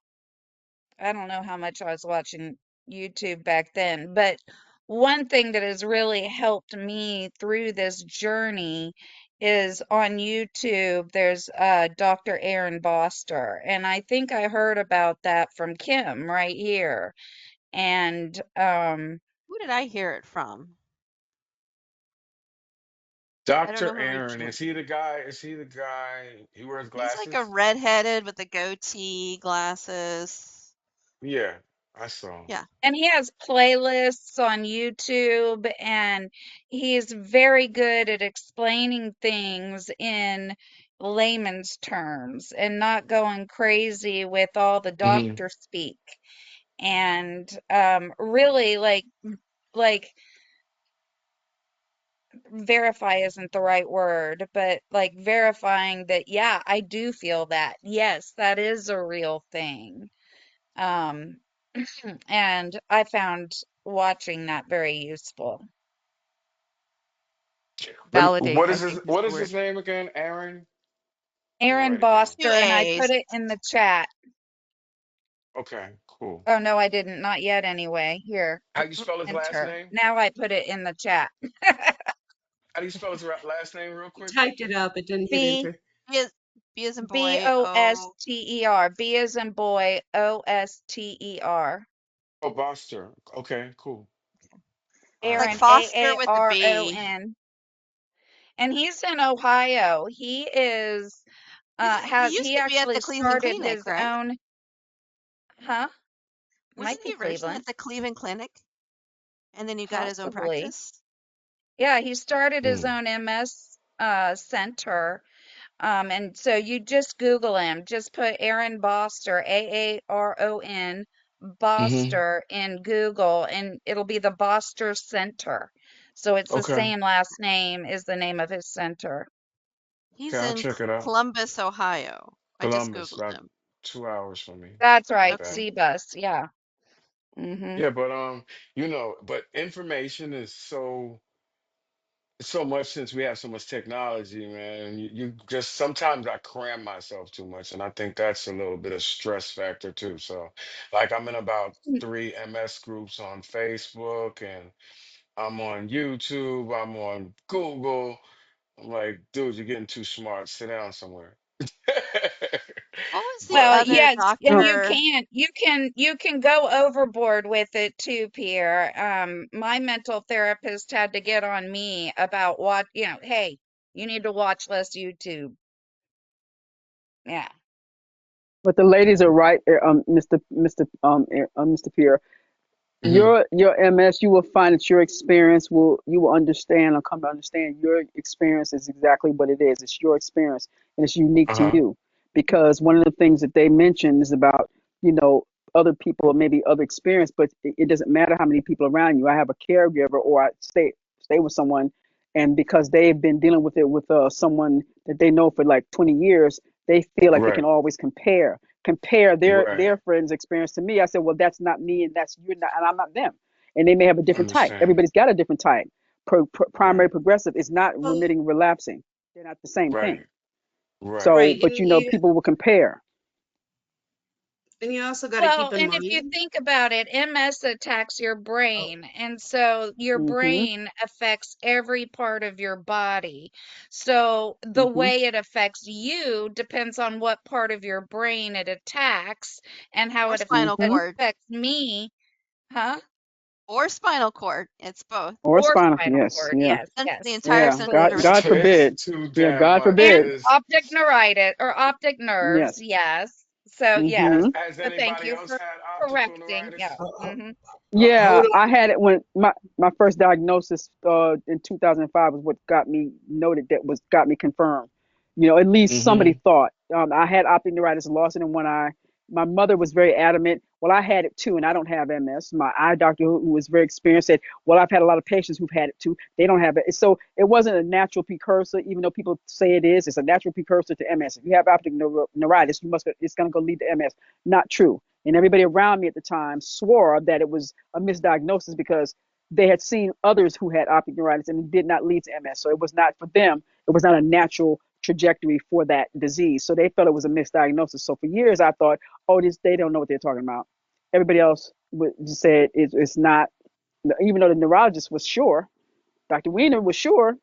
I don't know how much I was watching YouTube back then, but one thing that has really helped me through this journey is on YouTube. There's Dr. Aaron Boster, and I think I heard about that from Kim right here. And Who did I hear it from? I don't Dr. know who Aaron, reached me. is he the guy, he wears He's like a glasses? redheaded with a goatee, glasses. Yeah, I saw him. Yeah. and he has playlists on YouTube, and he's very good at explaining things in layman's terms and not going crazy with all the Hmm. doctor speak. And really like verify isn't the right word, but like verifying that, yeah, I do feel that. Yes, that is a real thing. Um, and I found watching that very useful. Validate, I think, is What the is word. his name again? Aaron? Let me Aaron write it down. Two Boster, and I A's. put it in the chat. Okay, cool. Oh, no, I didn't. Not yet, anyway. Here, How do you spell his last enter. name? Now I put it in the chat. How do you spell his last name real quick? Typed it up, but didn't hit B enter. B as, B as in B boy. O S O. T E R. B as in boy. Oster. Oh, Boster. Okay, cool. All right. Like Aaron, Foster with the B. Aaron. And he's in Ohio. He is He used he to be at actually the Cleveland started Clinic, his right? own, huh? Might Wasn't be he originally Cleveland, at the Cleveland Clinic and then he got his own possibly. practice? Yeah, he started his Mm. own MS center. And so you just Google him. Just put Aaron Boster, Aaron Hmm. Boster in Google, and it'll be the Boster Center. So it's the Okay. same last name is the name of his center. Okay, He's I'll in check it out. Columbus, Ohio. I just Columbus, Googled about him. 2 hours from me. That's Not right, bad. Okay. C-Bus. Yeah. Mm-hmm. Yeah, but but information is so much since we have so much technology, man. You just sometimes I cram myself too much, and I think that's a little bit of stress factor too. So, like I'm in about three MS groups on Facebook, and I'm on YouTube, I'm on Google. I'm like, dude, you're getting too smart. Sit down somewhere. What was the But Well, other yes, and Um, doctor? you can go overboard with it too, Pierre. My mental therapist had to get on me about hey, you need to watch less YouTube. Yeah. but the ladies are right, Mr. Pierre. mhm. Your MS, you will find that your experience will you will understand or come to understand your experience is exactly what it is. It's your experience and it's unique to Uh-huh. you. Because one of the things that they mention is about, you know, other people or maybe other experience, but it doesn't matter how many people around you. I have a caregiver or I stay with someone, and because they've been dealing with it with someone that they know for like 20 years, they feel like they can Right. always compare Right. their friend's experience to me. I said, well, that's not me, and that's you're not, and I'm not them. And they may have a different type. Understand. Everybody's got a different type. Primary Right. progressive is not Well, remitting relapsing. They're not the same thing. Right. Right. So, right. but you know, people will compare. And you also got to Well, keep in and if you mind. think about it, MS attacks your Oh, brain, and so your Mhm. brain affects every part of your body. So the Mhm. way it affects you depends on what part of your brain it attacks and how Or it spinal Mhm. cord. affects me, huh? Or spinal cord. It's both. Or Or spinal. spinal Yes. cord. Yeah. Yes, The yes, entire Yeah. central God. nervous God absolutely. system. It's forbid. too Yeah. damn God much. And forbid. Is optic neuritis or optic nerves, Yes. yes. So yes. has Mhm. has So thank anybody you else for had optical correcting. Yeah. neuritis? Hmm. Yeah, hold on. I had it when my first diagnosis in 2005 was what got me noted, that was got me confirmed. You know, at least somebody Mm-hmm. thought. I had optic neuritis, lost it in one eye. My mother was very adamant. Well, I had it too, and I don't have MS. My eye doctor, who was very experienced, said, "Well, I've had a lot of patients who've had it too. They don't have it." So it wasn't a natural precursor, even though people say it is. It's a natural precursor to MS. If you have optic neuritis, it's going to go lead to MS. Not true. And everybody around me at the time swore that it was a misdiagnosis because they had seen others who had optic neuritis and it did not lead to MS. So it was not for them, it was not a natural trajectory for that disease. So they thought it was a misdiagnosis. So for years I thought, oh, they don't know what they're talking about. Everybody else just said it's not, even though the neurologist was sure, Dr. Wiener was sure,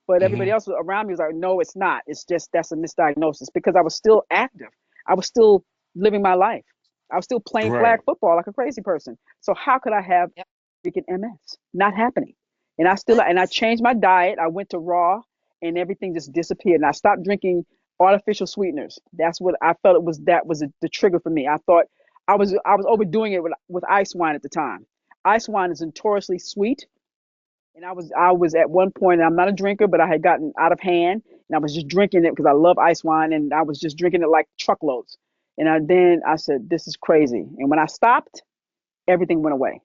but everybody Mm-hmm. else around me was like, no, it's not. It's just that's a misdiagnosis because I was still active. I was still living my life. I was still playing flag Right. football like a crazy person. So how could I have Yep. freaking MS? Not happening. And I That's changed my diet. I went to raw and everything just disappeared. And I stopped drinking artificial sweeteners. That's what I felt it was. That was the trigger for me. I thought I was overdoing it with ice wine at the time. Ice wine is notoriously sweet, and I was at one point, I'm not a drinker, but I had gotten out of hand and I was just drinking it because I love ice wine and I was just drinking it like truckloads. And then I said, this is crazy. And when I stopped, everything went away.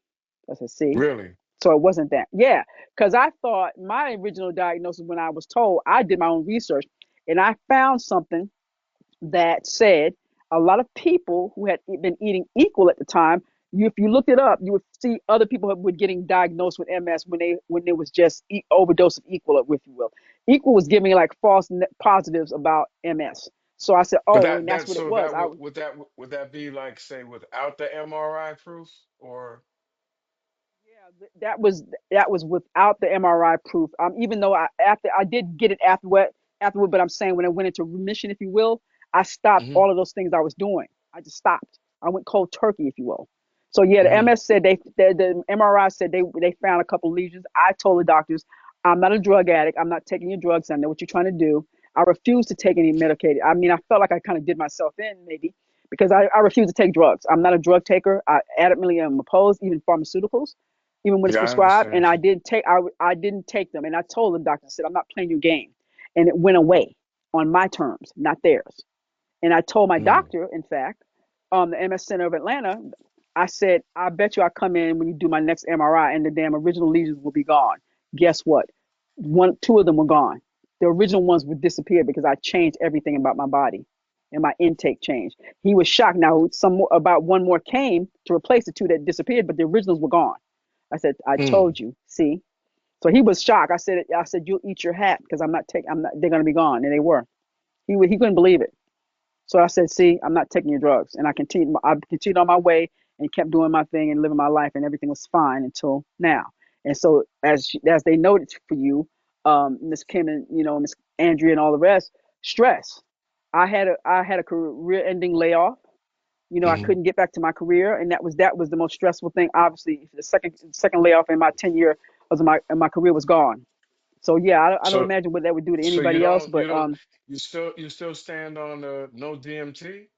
I said, see, Really? so it wasn't that. Yeah, because I thought my original diagnosis, when I was told, I did my own research and I found something that said a lot of people who had been eating equal at the time, if you looked it up, you would see other people were getting diagnosed with MS when there was just overdose of equal, if you will. Equal was giving like false positives about MS. So I said, But oh, and that that's that what it so was. that would that be like, say, without the MRI proof, or Yeah, that was without the MRI proof. Even though I did get it afterward, but I'm saying when I went into remission, if you will, I stopped mm-hmm. all of those things I was doing. I just stopped. I went cold turkey, if you will. So yeah, the Mm-hmm. MS said the MRI said they found a couple lesions. I told the doctors, I'm not a drug addict. I'm not taking your drugs. I know what you're trying to do. I refuse to take any medicated. I mean, I felt like I kind of did myself in maybe because I refuse to take drugs. I'm not a drug taker. I adamantly am opposed, even pharmaceuticals, even when it's Yeah, I prescribed. And understand I you. didn't take I didn't take them. And I told the doctor, I said, I'm not playing your game. And it went away on my terms, not theirs. And I told my Mm. doctor, in fact, the MS Center of Atlanta, I said, I bet you I come in when you do my next MRI and the damn original lesions will be gone. Guess what? Two of them were gone. The original ones would disappear because I changed everything about my body and my intake changed. He was shocked. Now, about one more came to replace the two that disappeared, but the originals were gone. I said, I Mm. told you. See? So he was shocked. I said, you'll eat your hat because I'm not. They're gonna be gone, and they were. He couldn't believe it. So I said, see, I'm not taking your drugs. And I continued on my way and kept doing my thing and living my life, and everything was fine until now. And so as they noted for you, Miss Kim and Miss Andrea and all the rest, stress. I had a career-ending layoff. I Mm-hmm. couldn't get back to my career, and that was the most stressful thing. Obviously, the second layoff in my tenure was my career was gone. So yeah, I don't So imagine what that would do to so you anybody else, don't but you don't you still stand on the no DMT?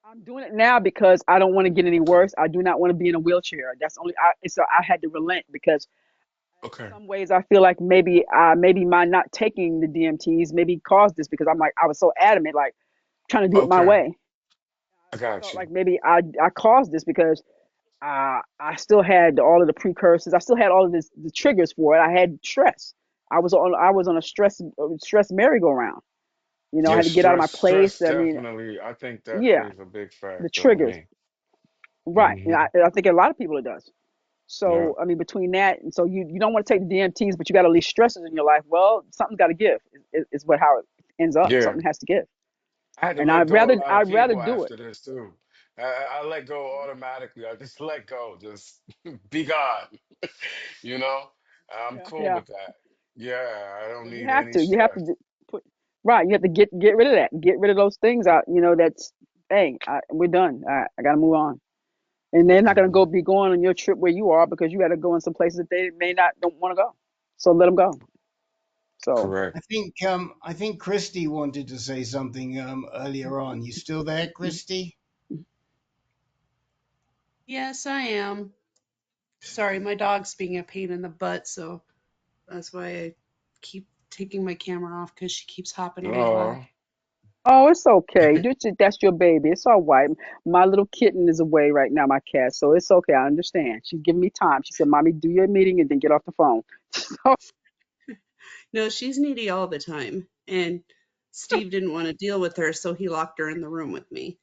I'm doing it now because I don't want to get any Okay. worse. I do not want to be in a wheelchair. That's only I had to relent because in Okay. some ways I feel like maybe my not taking the DMTs maybe caused this because I was so adamant, like trying to do it my Okay. way. I I got felt you. like maybe I caused this because I still had all of the precursors. I still had all of the triggers for it. I had stress. I was on a stress merry-go-round. I Yeah, had to get out of my stress place. I mean, definitely. I think that yeah, plays a big the factor on triggers. me. Right. And Hmm. I think a lot of people it does. Yeah. So, I mean, between that, and so you don't want to take the DMTs, but you got to leave stresses in your life. Well, something's got to give, is what how it ends up. Yeah. Something has to give. I had to And let I'd go of rather a lot of I'd rather people do it. after this too. I let go automatically. I just let go. Just be God. You know, I'm Yeah. cool Yeah. with that. Yeah, I don't Well, you need have any to. You have stress. to put right. You have to get rid of that. Get rid of those things out. That's hey, we're done. I got to move on. And they're not going to Mhm. be going on your trip where you are because you got to go in some places that they may not don't want to go. So let them go. So Correct. I think Christy wanted to say something earlier on. You still there, Christy? Yes, I am. Sorry, my dog's being a pain in the butt, so that's why I keep taking my camera off because she keeps hopping on my lap. Oh, oh, it's okay. That's your baby. It's all right. My little kitten is away right now, my cat. So it's okay. I understand. She's giving me time. She said, "Mommy, do your meeting and then get off the phone." No, she's needy all the time, and Steve didn't want to deal with her, so he locked her in the room with me.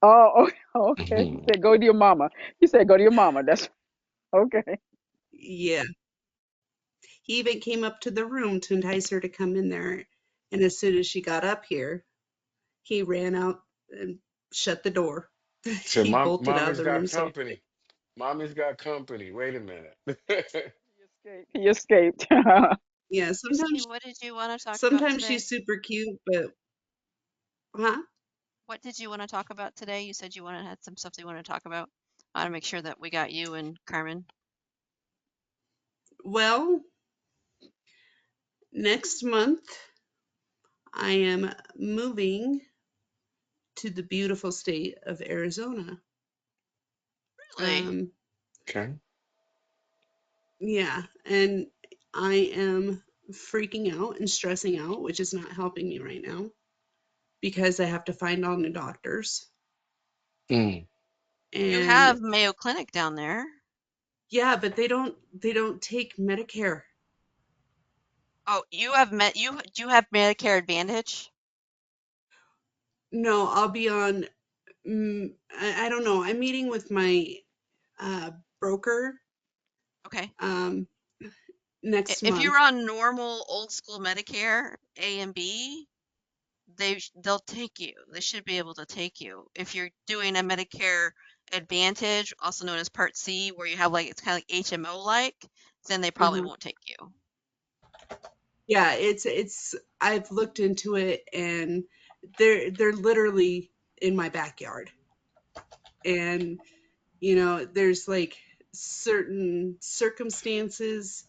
Oh, okay. He mhm. said, "Go to your mama." He said, "Go to your mama." That's okay. Yeah, he even came up to the room to entice her to come in there, and as soon as she got up here, he ran out and shut the door. So He bolted out of mommy's the got room so quick. company. Mommy's got company. Wait a minute. He escaped. Yeah, Christy, what did you want to talk about sometimes today? she's super cute, but huh? What did you want to talk about today? You said you wanted had some stuff you want to talk about. I want to make sure that we got you and Carmen. Well, next month I am moving to the beautiful state of Arizona. Really? Um, Okay. yeah, and I am freaking out and stressing out, which is not helping me right now because I have to find all new doctors. Mm. You And have Mayo Clinic down there. yeah, but they don't take Medicare. Oh, you have Medicare Advantage? No, I'll be on I don't know. I'm meeting with my uh broker Okay. um next If month. you're on normal old school Medicare A and B, they'll take you. They should be able to take you. If you're doing a Medicare Advantage, also known as Part C, where you have like it's kind of like HMO like, then they probably Uh-huh. won't take you. Yeah, it's I've looked into it and they're literally in my backyard. And there's like certain circumstances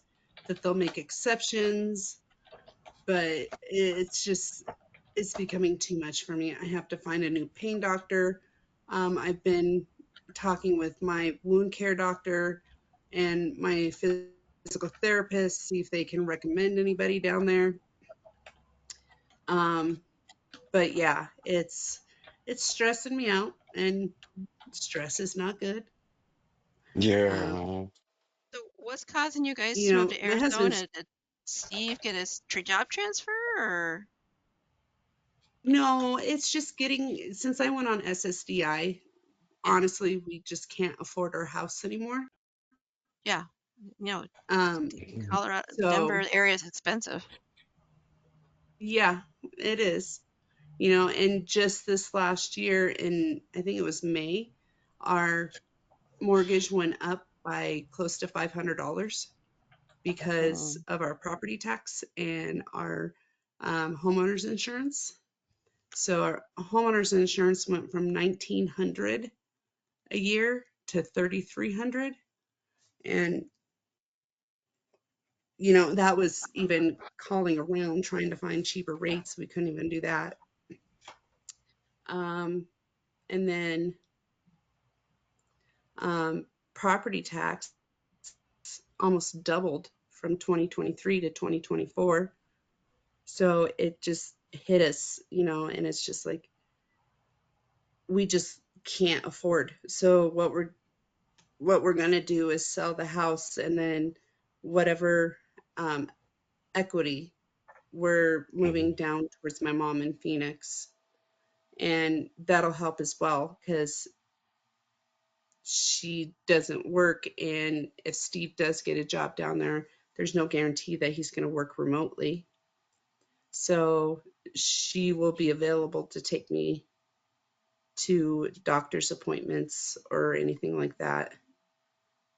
that they'll make exceptions, but it's becoming too much for me. I have to find a new pain doctor. I've been talking with my wound care doctor and my physical therapist, see if they can recommend anybody down there. Um, but yeah, it's stressing me out, and stress is not good. Um, Yeah. So what's causing you guys to move to my husband's Arizona? Did Steve get his job transfer or no, it's just getting since I went on SSDI, yeah, honestly, we just can't afford our house anymore. yeah, you know, Um, Mhm. Colorado, so Denver area is expensive. yeah, it is. And just this last year in I think it was May, our mortgage went up by close to $500 because Mm. of our property tax and our homeowners insurance. So our homeowners insurance went from 1,900 a year to 3,300, and that was even calling around trying to find cheaper rates. We couldn't even do that. Um, and then property tax almost doubled from 2023 to 2024. So it just hit us, and it's just like we just can't afford. So what we're going to do is sell the house, and then whatever um, equity we're moving Mhm. down towards my mom in Phoenix, and that'll help as well because she doesn't work, and if Steve does get a job down there, there's no guarantee that he's going to work remotely. So she will be available to take me to doctor's appointments or anything like that.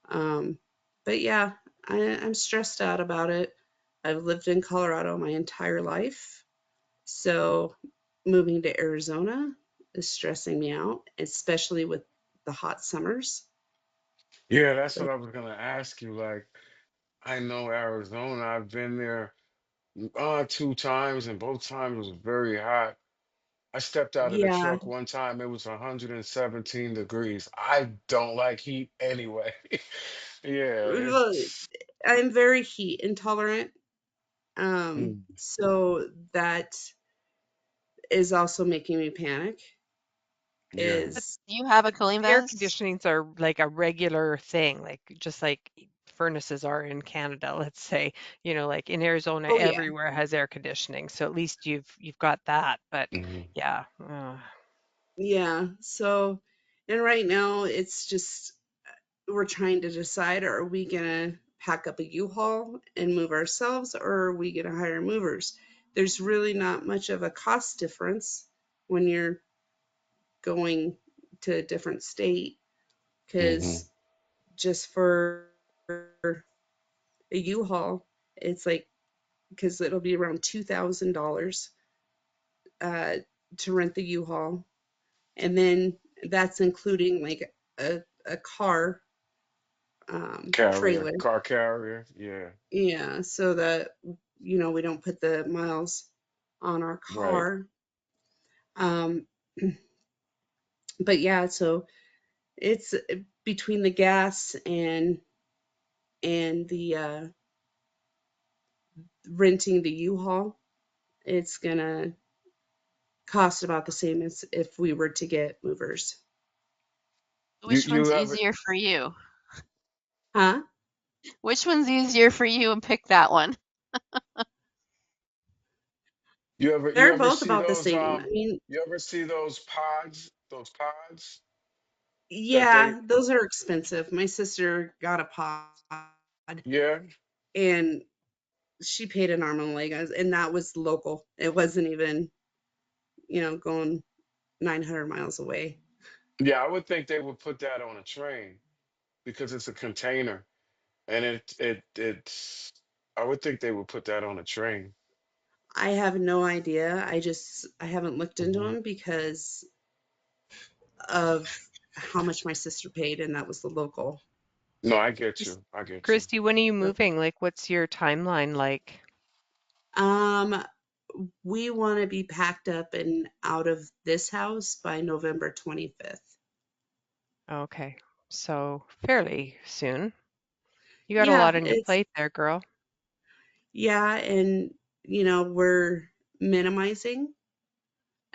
Um, but yeah, I'm stressed out about it. I've lived in Colorado my entire life. So moving to Arizona is stressing me out, especially with the hot summers. Yeah, that's what So I was gonna ask you. Like, I know Arizona. I've been there two times, and both times was very hot. I stepped out of the yeah, truck one time, it was 117 degrees. I don't like heat anyway. Yeah, well, it's I'm very heat intolerant. mm, So that is also making me panic. yeah. But Is do you have a cooling Air vest? conditionings are like a regular thing, like just like furnaces are in Canada, let's say. Like in Arizona, oh yeah, everywhere has air conditioning. So at least you've got that. But Mhm. yeah, yeah. So, and right now it's just we're trying to decide, are we gonna pack up a U-Haul and move ourselves, or are we gonna hire movers? There's really not much of a cost difference when you're going to a different state, Mhm. because just for a U-Haul, it's like, because it'll be around $2,000 uh, to rent the U-Haul, and then that's including like a car Carrier, trailer. car carrier. Yeah, Yeah, so that we don't put the miles on our right. car. Um, but yeah, so it's between the gas and the renting the U-Haul, it's gonna cost about the same as if we were to get movers. You Which you one's ever easier for you? Huh? Which one's easier for you and pick that one? you They're ever both see about the those same. I mean, pods that they yeah, those are expensive. My sister got a pod yeah. and she paid an arm and a leg, and that was local. It wasn't even, going 900 miles away. Yeah, I would think they would put that on a train because it's a container and it's I would think they would put that on a train. I have no idea. I haven't looked into Mhm. them because of how much my sister paid, and that was the local. No, I get Chris- you. I get you. Christy, when are you moving? Like, what's your timeline like? Um, we want to be packed up and out of this house by November 25th. Okay, so fairly soon. You got a Yeah, lot on your it's plate there, girl. yeah, and we're minimizing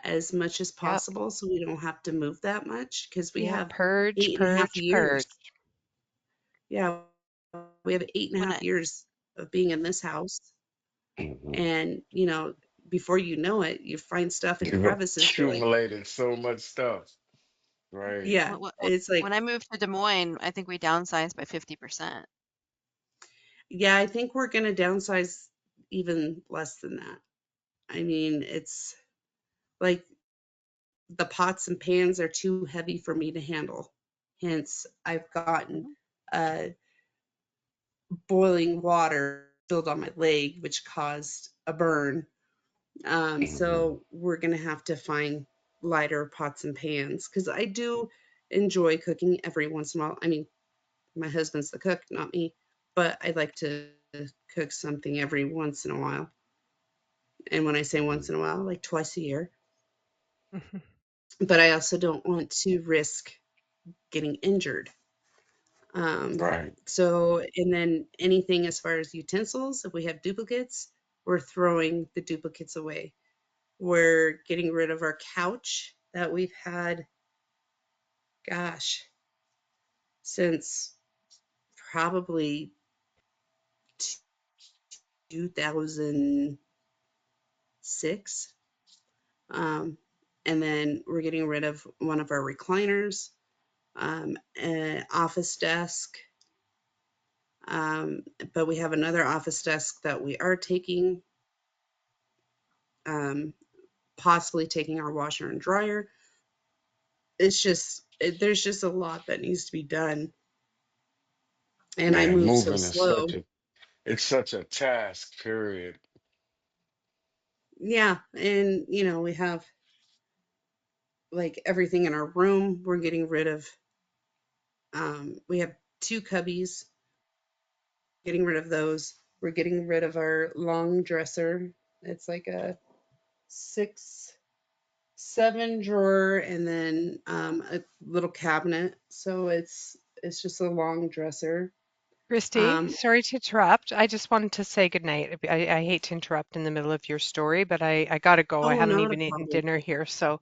as much as Yep. possible so we don't have to move that much because we Yeah, have purge, eight and a half purge, years. purge. Yeah, we have eight and a When half I years of being in this house. Mhm. And, before you know it, you find stuff in You've crevices. You're like, accumulated so much stuff. Right. yeah, it's like, when I moved to Des Moines, I think we downsized by 50%. yeah, I think we're going to downsize even less than that. I mean, it's like the pots and pans are too heavy for me to handle. Hence, I've gotten Mhm. boiling water spilled on my leg, which caused a burn. Mhm. So we're gonna have to find lighter pots and pans because I do enjoy cooking every once in a while. I mean, my husband's the cook, not me, but I like to cook something every once in a while. And when I say once in a while, like twice a year. But I also don't want to risk getting injured. Um, Right. and then anything as far as utensils, if we have duplicates, we're throwing the duplicates away. We're getting rid of our couch that we've had, gosh, since probably 2006. Um, and then we're getting rid of one of our recliners, an office desk. Um, but we have another office desk that we are taking. possibly taking our washer and dryer. It's just, there's just a lot that needs to be done. And I Man, move so moving is slow. such a task, period. Yeah. And, we have like everything in our room. We're getting rid of, we have 2 cubbies, getting rid of those. We're getting rid of our long dresser. It's like a 6, 7 drawer and then a little cabinet. So it's just a long dresser. Christy, Um, sorry to interrupt. I just wanted to say goodnight. I hate to interrupt in the middle of your story, but I gotta go. I oh, haven't not a even eaten problem. dinner here. So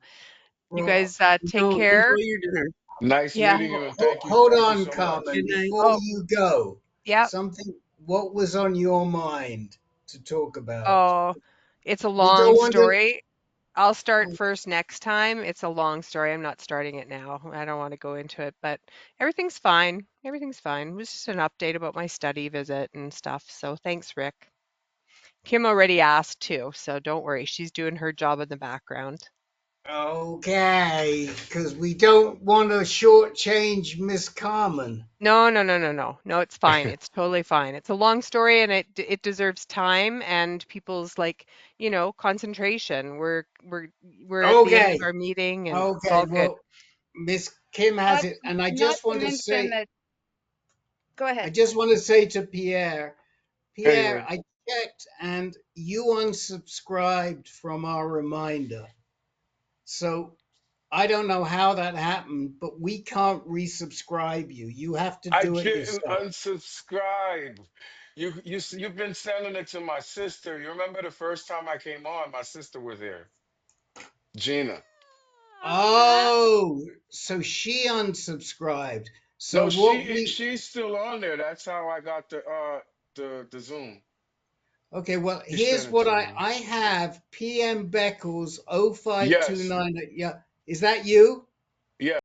you Well, guys take No, enjoy care. your dinner. Nice Yeah. meeting you, and thank you, hold thank you on, so much. Carmen. Good night. Before Oh, you go, yeah. something. What was on your mind to talk about? Oh, it's a You don't long want to. story. I'll start first next time. It's a long story. I'm not starting it now. I don't want to go into it, but everything's fine. Everything's fine. It was just an update about my study visit and stuff. So thanks, Rick. Kim already asked too, so don't worry. She's doing her job in the background. Okay, because we don't want to shortchange Miss Carmen. No, no, no, no, no. No, it's fine. It's totally fine. It's a long story and it deserves time and people's concentration. We're at the end of Okay, our meeting and it's okay. all good. Well, Miss Kim has Not it, and I not just to want to mention say, that. Go I ahead. just want to say to Pierre, Pierre, Anyway, I checked, and you unsubscribed from our reminder. So I don't know how that happened, but we can't resubscribe you. You have to I do it didn't yourself. unsubscribe. You've been sending it to my sister. You remember the first time I came on, my sister was there, Gina. Oh, so she unsubscribed. So No, what we she's still on there. That's how I got the Zoom. okay, well, She sent here's it what to me. I have PM Beckles Yes, 0529. Yeah, is that you? yes.